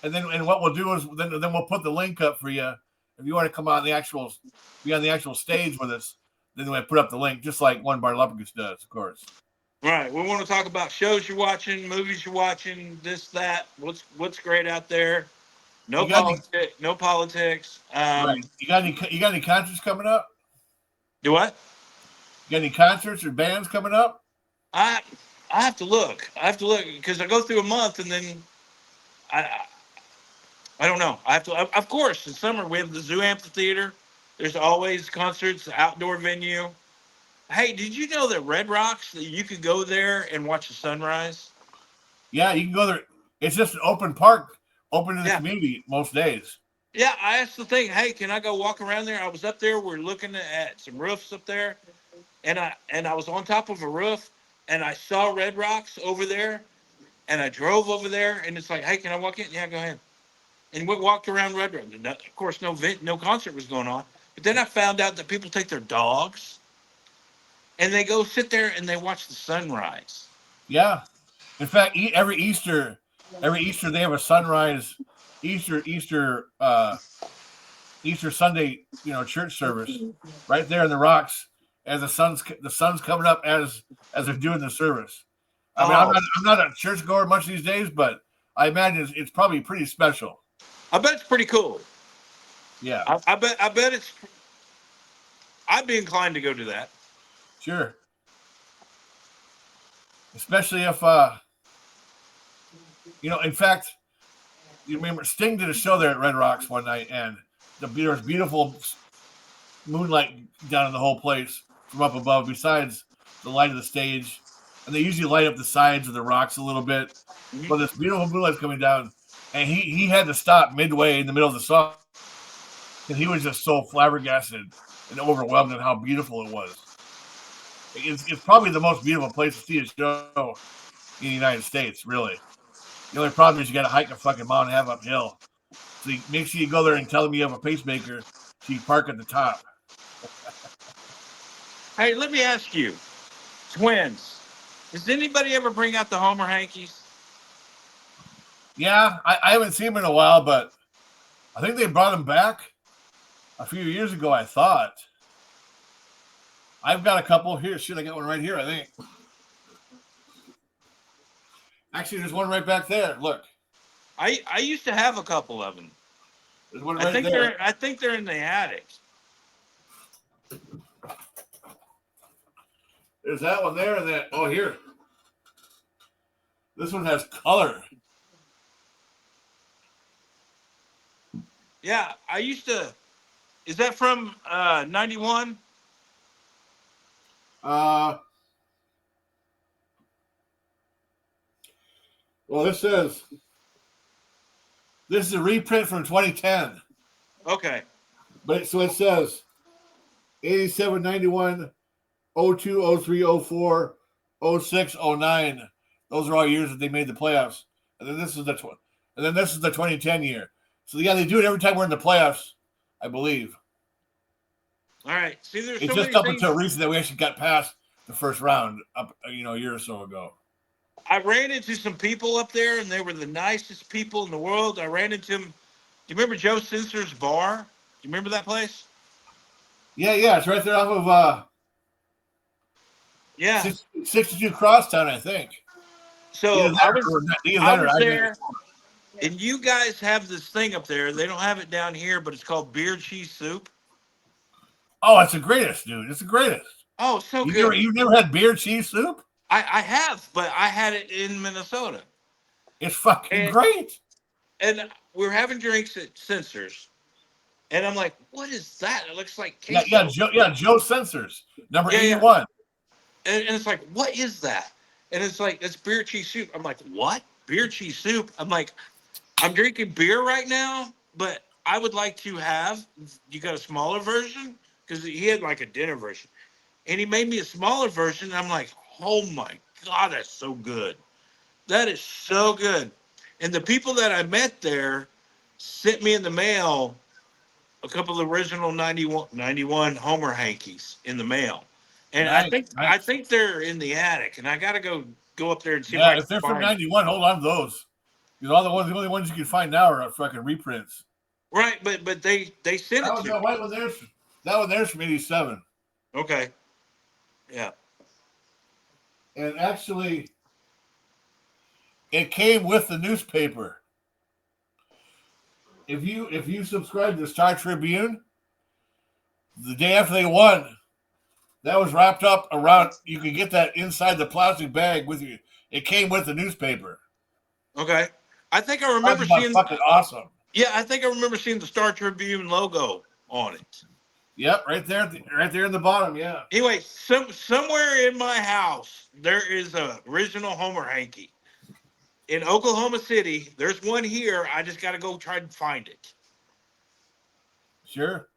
S1: And what we'll do is then we'll put the link up for you. If you want to come on be on the actual stage with us, then we put up the link, just like One Bar Lepicus does, of course.
S2: Right. We want to talk about shows you're watching, movies you're watching, this, that. What's great out there? No politics.
S1: Right. You got any concerts coming up?
S2: Do what?
S1: You got any concerts or bands coming up?
S2: I have to look. Because I go through a month and then I don't know. I have to. Of course, in summer we have the Zoo Amphitheater. There's always concerts, outdoor venue. Hey, did you know that Red Rocks, that you could go there and watch the sunrise?
S1: Yeah, you can go there. It's just an open park, open to the community most days.
S2: Yeah, I asked the thing, hey, can I go walk around there? I was up there. We're looking at some roofs up there, and I was on top of a roof, and I saw Red Rocks over there, And I drove over there, and it's like, hey, can I walk in? Yeah, go ahead. And we walked around Red Rock. Of course, no concert was going on. But then I found out that people take their dogs, and they go sit there and they watch the sunrise.
S1: Yeah. In fact, every Easter they have a sunrise, Easter Sunday, church service right there in the rocks as the sun's coming up as they're doing the service. I mean, I'm not a churchgoer much these days, but I imagine it's probably pretty special.
S2: I bet it's pretty cool.
S1: Yeah.
S2: I bet it's. I'd be inclined to go to that.
S1: Sure. Especially if in fact, you remember Sting did a show there at Red Rocks one night, and there was beautiful moonlight down in the whole place from up above, besides the light of the stage. And they usually light up the sides of the rocks a little bit.
S2: Mm-hmm.
S1: But this beautiful moonlight's coming down, and he had to stop midway in the middle of the song because he was just so flabbergasted and overwhelmed at how beautiful it was. It's probably the most beautiful place to see a show in the United States, really. The only problem is you got to hike a fucking mile and a half uphill. So make sure you go there and tell them you have a pacemaker so you park at the top.
S2: Hey, let me ask you, twins, does anybody ever bring out the Homer hankies?
S1: Yeah, I haven't seen them in a while, but I think they brought them back a few years ago, I thought. I've got a couple here. Shit, I got one right here, I think. Actually, there's one right back there. Look.
S2: I used to have a couple of them.
S1: There's one right there.
S2: I think they're in the attic.
S1: There's that one there and that. Oh, here. This one has color.
S2: Yeah, I used to. Is that from 91?
S1: Well, this is a reprint from 2010.
S2: Okay.
S1: But so it says 87, 91, 02, 03, 04, 06, 09. Those are all years that they made the playoffs. And then this is the 2010 year. So yeah, they do it every time we're in the playoffs, I believe.
S2: All right. See,
S1: it's just up until recently that we actually got past the first round up, a year or so ago.
S2: I ran into some people up there, and they were the nicest people in the world. I ran into them. Do you remember Joe Sensor's bar? Do you remember that place?
S1: Yeah, it's right there off of 62 Crosstown, I think.
S2: So I was there, and you guys have this thing up there. They don't have it down here, but it's called beer cheese soup.
S1: Oh, it's the greatest, dude. It's the greatest.
S2: Oh, so good.
S1: You've never had beer cheese soup?
S2: I have, but I had it in Minnesota.
S1: It's fucking great.
S2: And we're having drinks at Sensors, and I'm like, "What is that? It looks like queso."
S1: Joe Sensors, number 81.
S2: And it's like, what is that? And it's like, it's beer cheese soup. I'm like, what? Beer cheese soup? I'm like, I'm drinking beer right now, but I would like to have. You got a smaller version? Because he had like a dinner version, and he made me a smaller version. And I'm like, oh my God, that's so good. That is so good. And the people that I met there sent me in the mail a couple of original 91 Homer hankies in the mail. And nice, I think they're in the attic, and I got to go up there and see.
S1: Yeah, if they're from 91, hold on to those. Because the only ones you can find now are fucking reprints.
S2: Right, but they sent it to me.
S1: That one there's from 87.
S2: Okay. Yeah.
S1: And actually, it came with the newspaper. If you subscribe to the Star Tribune, the day after they won, that was wrapped up around. You could get that inside the plastic bag with you. It came with the newspaper.
S2: Okay, I think I remember seeing.
S1: Fucking awesome.
S2: Yeah, I think I remember seeing the Star Tribune logo on it.
S1: Yep, right there in the bottom. Yeah.
S2: Anyway, somewhere in my house there is a original Homer hanky. In Oklahoma City, there's one here. I just got to go try and find it.
S1: Sure.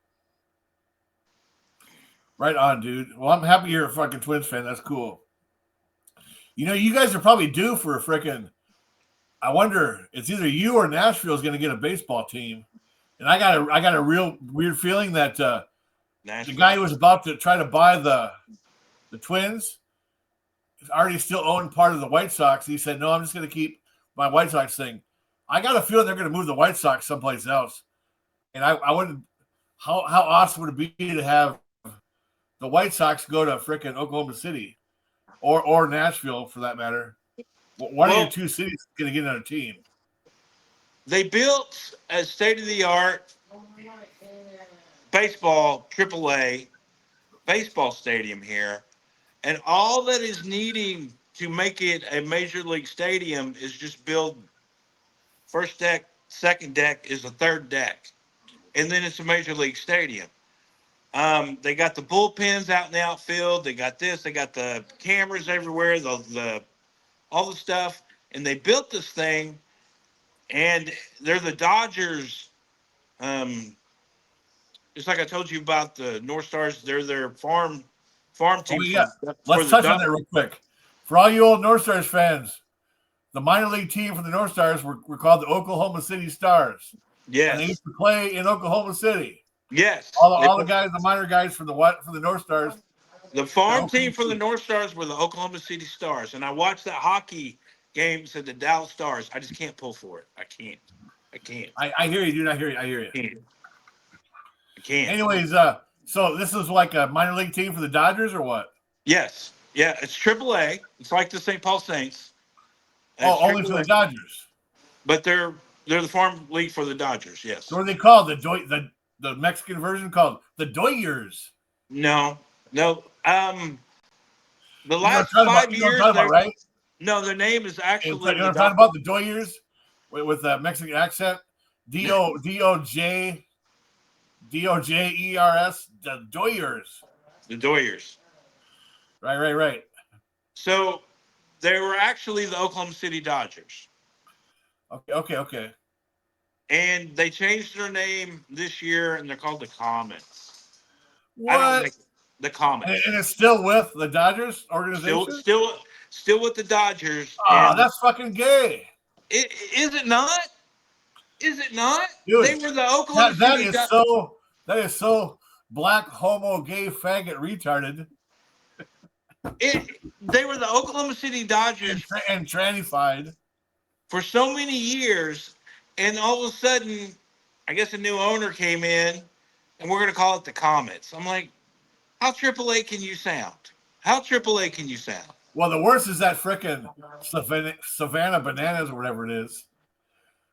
S1: Right on, dude. Well, I'm happy you're a fucking Twins fan. That's cool. You guys are probably due for a freaking I wonder, it's either you or Nashville is going to get a baseball team. And I got a real weird feeling that the guy who was about to try to buy the Twins is already still owning part of the White Sox. He said, no, I'm just going to keep my White Sox thing. I got a feeling they're going to move the White Sox someplace else. And I wouldn't, how awesome would it be to have the White Sox go to frickin' Oklahoma City or Nashville for that matter? One of your two cities going to get on a team.
S2: They built a state-of-the-art baseball, AAA baseball stadium here, and all that is needing to make it a major league stadium is just build first deck, second deck is a third deck, and then it's a major league stadium. They got the bullpens out in the outfield. They got this. They got the cameras everywhere, the all the stuff, and they built this thing. And they're the Dodgers. Just like I told you about the North Stars, they're their farm team.
S1: Let's touch on that real quick. For all you old North Stars fans, the minor league team for the North Stars were called the Oklahoma City Stars.
S2: Yes.
S1: And they used to play in Oklahoma City.
S2: Yes.
S1: All the guys, the minor guys for the North Stars.
S2: The farm team for the North Stars were the Oklahoma City Stars. And I watched that hockey games at the Dallas Stars. I just can't pull for it. I can't.
S1: I hear you, dude. I hear you.
S2: I can't.
S1: Anyways, so this is like a minor league team for the Dodgers or what?
S2: Yes. Yeah, it's AAA. It's like the St. Paul Saints.
S1: Only for the Dodgers.
S2: But they're the farm league for the Dodgers, yes.
S1: So what are they called? The Mexican version called the Doyers.
S2: No. The last 5 years,
S1: right?
S2: No, their name is actually.
S1: You know what I'm talking about? The Doyers with the Mexican accent. DOJERS. The Doyers.
S2: The Doyers.
S1: Right.
S2: So they were actually the Oklahoma City Dodgers.
S1: Okay.
S2: And they changed their name this year, and they're called the Comets.
S1: What?
S2: The Comets.
S1: And it's still with the Dodgers organization?
S2: Still with the Dodgers.
S1: Oh, that's fucking gay.
S2: Is it not? Is it not?
S1: Dude,
S2: they were the Oklahoma City
S1: Dodgers. That is so black, homo, gay, faggot, retarded.
S2: They were the Oklahoma City Dodgers.
S1: And trannified.
S2: For so many years, and all of a sudden, I guess a new owner came in, and we're going to call it the Comets. I'm like, how AAA can you sound?
S1: Well, the worst is that frickin' Savannah Bananas or whatever it is.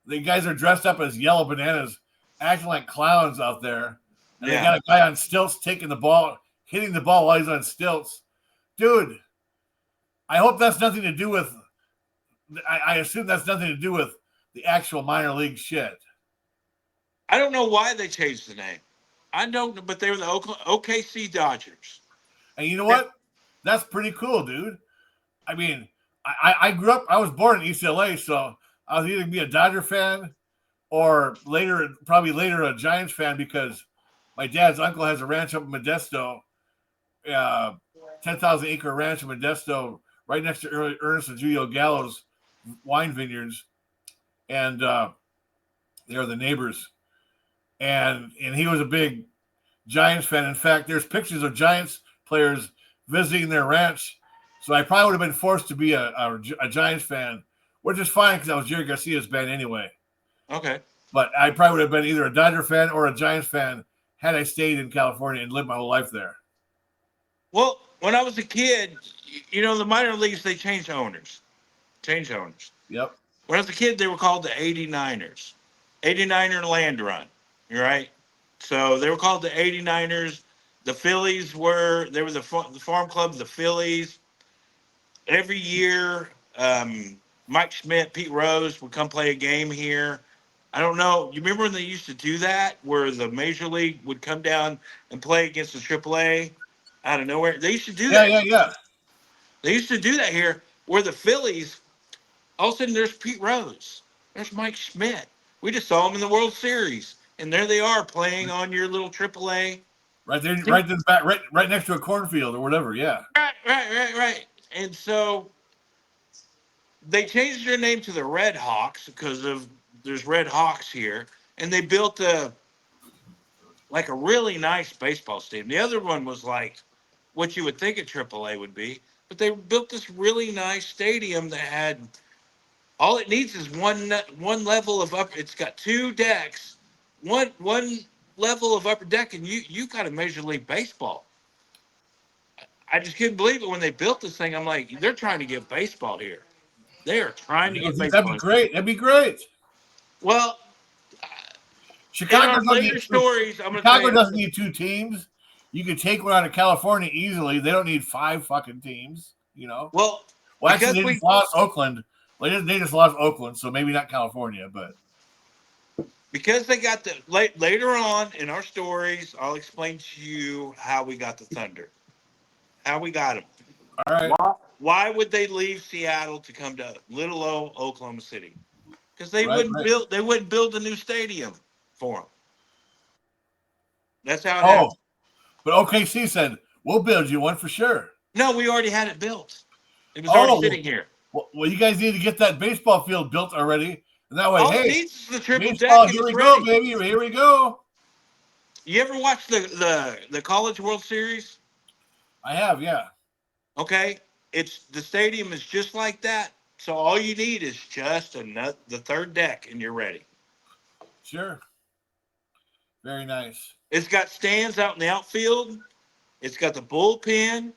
S1: The guys are dressed up as yellow bananas, acting like clowns out there. And They got a guy on stilts taking the ball, hitting the ball while he's on stilts. Dude, I hope that's nothing to do with I assume that's nothing to do with the actual minor league shit.
S2: I don't know why they changed the name. I don't know, but they were the OKC Dodgers.
S1: And you know what? That's pretty cool, dude. I mean, I grew up, I was born in East LA, so I was either going to be a Dodger fan or probably later a Giants fan because my dad's uncle has a ranch up in Modesto, 10,000 acre ranch in Modesto, right next to Ernest and Julio Gallo's wine vineyards. And they're the neighbors. And he was a big Giants fan. In fact, there's pictures of Giants players visiting their ranch. So I probably would have been forced to be a Giants fan, which is fine because I was Jerry Garcia's band anyway.
S2: Okay.
S1: But I probably would have been either a Dodger fan or a Giants fan had I stayed in California and lived my whole life there.
S2: Well, when I was a kid, the minor leagues, they changed owners.
S1: Yep.
S2: When I was a kid, they were called the 89ers. 89er Land Run. You're right. So they were called the 89ers. The Phillies were the farm club, the Phillies. Every year, Mike Schmidt, Pete Rose would come play a game here. I don't know. You remember when they used to do that, where the Major League would come down and play against the AAA out of nowhere? They used to do that.
S1: Yeah.
S2: They used to do that here, where the Phillies, all of a sudden there's Pete Rose. There's Mike Schmidt. We just saw them in the World Series. And there they are playing on your little AAA.
S1: Right there, right next to a cornfield or whatever, yeah.
S2: Right. And so they changed their name to the Red Hawks because of there's Red Hawks here, and they built a really nice baseball stadium. The other one was like what you would think a AAA would be, but they built this really nice stadium that had all it needs is one level of upper. It's got two decks, one level of upper deck, and you got a Major League Baseball. I just couldn't believe it when they built this thing. I'm like, they're trying to get baseball here. They are trying to get baseball.
S1: That'd be great. That'd be great.
S2: Well,
S1: Chicago
S2: doesn't
S1: need two teams. You could take one out of California easily. They don't need 5 fucking teams, you know.
S2: Well,
S1: actually, they just lost Oakland. They just lost Oakland, so maybe not California, but
S2: because they got later on in our stories, I'll explain to you how we got the Thunder, how we got them.
S1: All right.
S2: Why would they leave Seattle to come to little old Oklahoma City? Because they wouldn't build a new stadium for them. That's how it happened.
S1: But OKC said, we'll build you one for sure.
S2: No, we already had it built. It was already sitting here.
S1: Well, you guys need to get that baseball field built already. And that way,
S2: all it needs is the triple
S1: baseball,
S2: deck.
S1: Here we go, baby. Here we go.
S2: You ever watch the College World Series?
S1: I have, yeah.
S2: Okay. The stadium is just like that. So all you need is just the third deck, and you're ready.
S1: Sure. Very nice.
S2: It's got stands out in the outfield. It's got the bullpen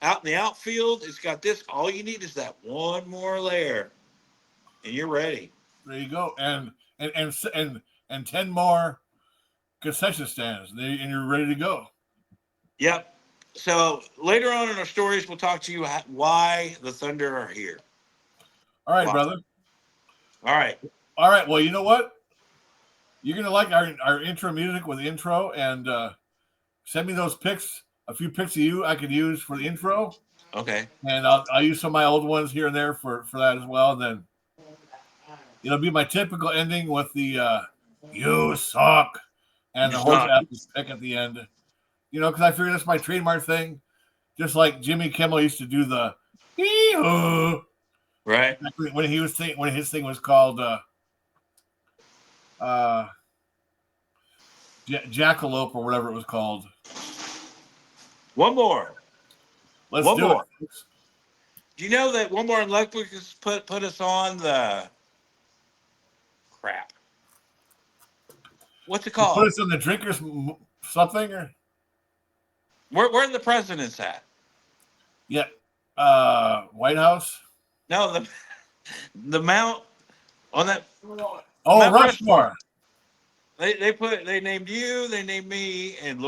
S2: out in the outfield. It's got this. All you need is that one more layer, and you're ready.
S1: There you go. And 10 more concession stands, and you're ready to go.
S2: Yep. So later on in our stories, we'll talk to you why the Thunder are here.
S1: All right, brother.
S2: All right.
S1: Well, you know what? You're going to like our intro music with the intro, and send me those pics, a few pics of you I could use for the intro.
S2: Okay.
S1: And I'll use some of my old ones here and there for that as well. And then it'll be my typical ending with the you suck and the horse apple pick at the end. You know, because I figure that's my trademark thing. Just like Jimmy Kimmel used to do the hee-hoo.
S2: Right.
S1: When his thing was called Jackalope or whatever it was called.
S2: One more.
S1: Let's do it.
S2: Do you know that One More in Luckwick has put us on the crap? What's it called?
S1: Put us on the drinkers something or
S2: where the president's at?
S1: Yeah. White House?
S2: No, the Mount on that.
S1: Oh,
S2: Mount
S1: Rushmore.
S2: They named you, they named me, and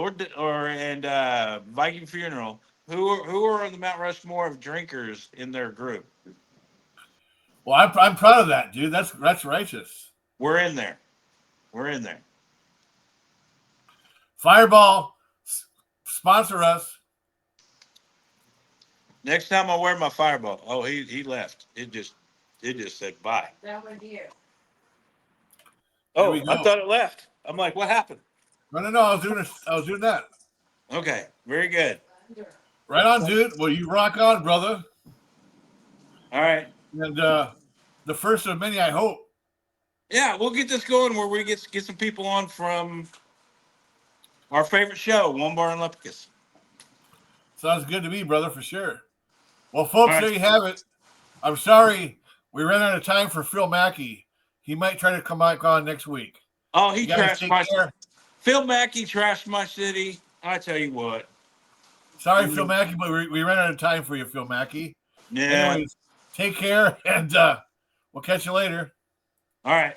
S2: Viking Funeral. Who are on the Mount Rushmore of drinkers in their group?
S1: Well, I'm proud of that, dude. That's righteous.
S2: We're in there.
S1: Fireball, sponsor us.
S2: Next time I wear my Fireball. Oh, he left. It just said bye.
S3: That was you.
S2: Oh, I thought it left. I'm like, what happened?
S1: No. I was doing that.
S2: Okay, very good.
S1: Right on, dude. Well, you rock on, brother.
S2: All right.
S1: And the first of many, I hope.
S2: Yeah, we'll get this going where we get some people on from our favorite show, One Bar in Lepicus.
S1: Sounds good to me, brother, for sure. Well, folks, there you have it. I'm sorry we ran out of time for Phil Mackey. He might try to come back on next week.
S2: Oh, he trashed my city. Phil Mackey trashed my city. I tell you what.
S1: Sorry, Phil Mackey, but we ran out of time for you, Phil Mackey.
S2: Yeah.
S1: Anyways, take care, and we'll catch you later.
S2: All right.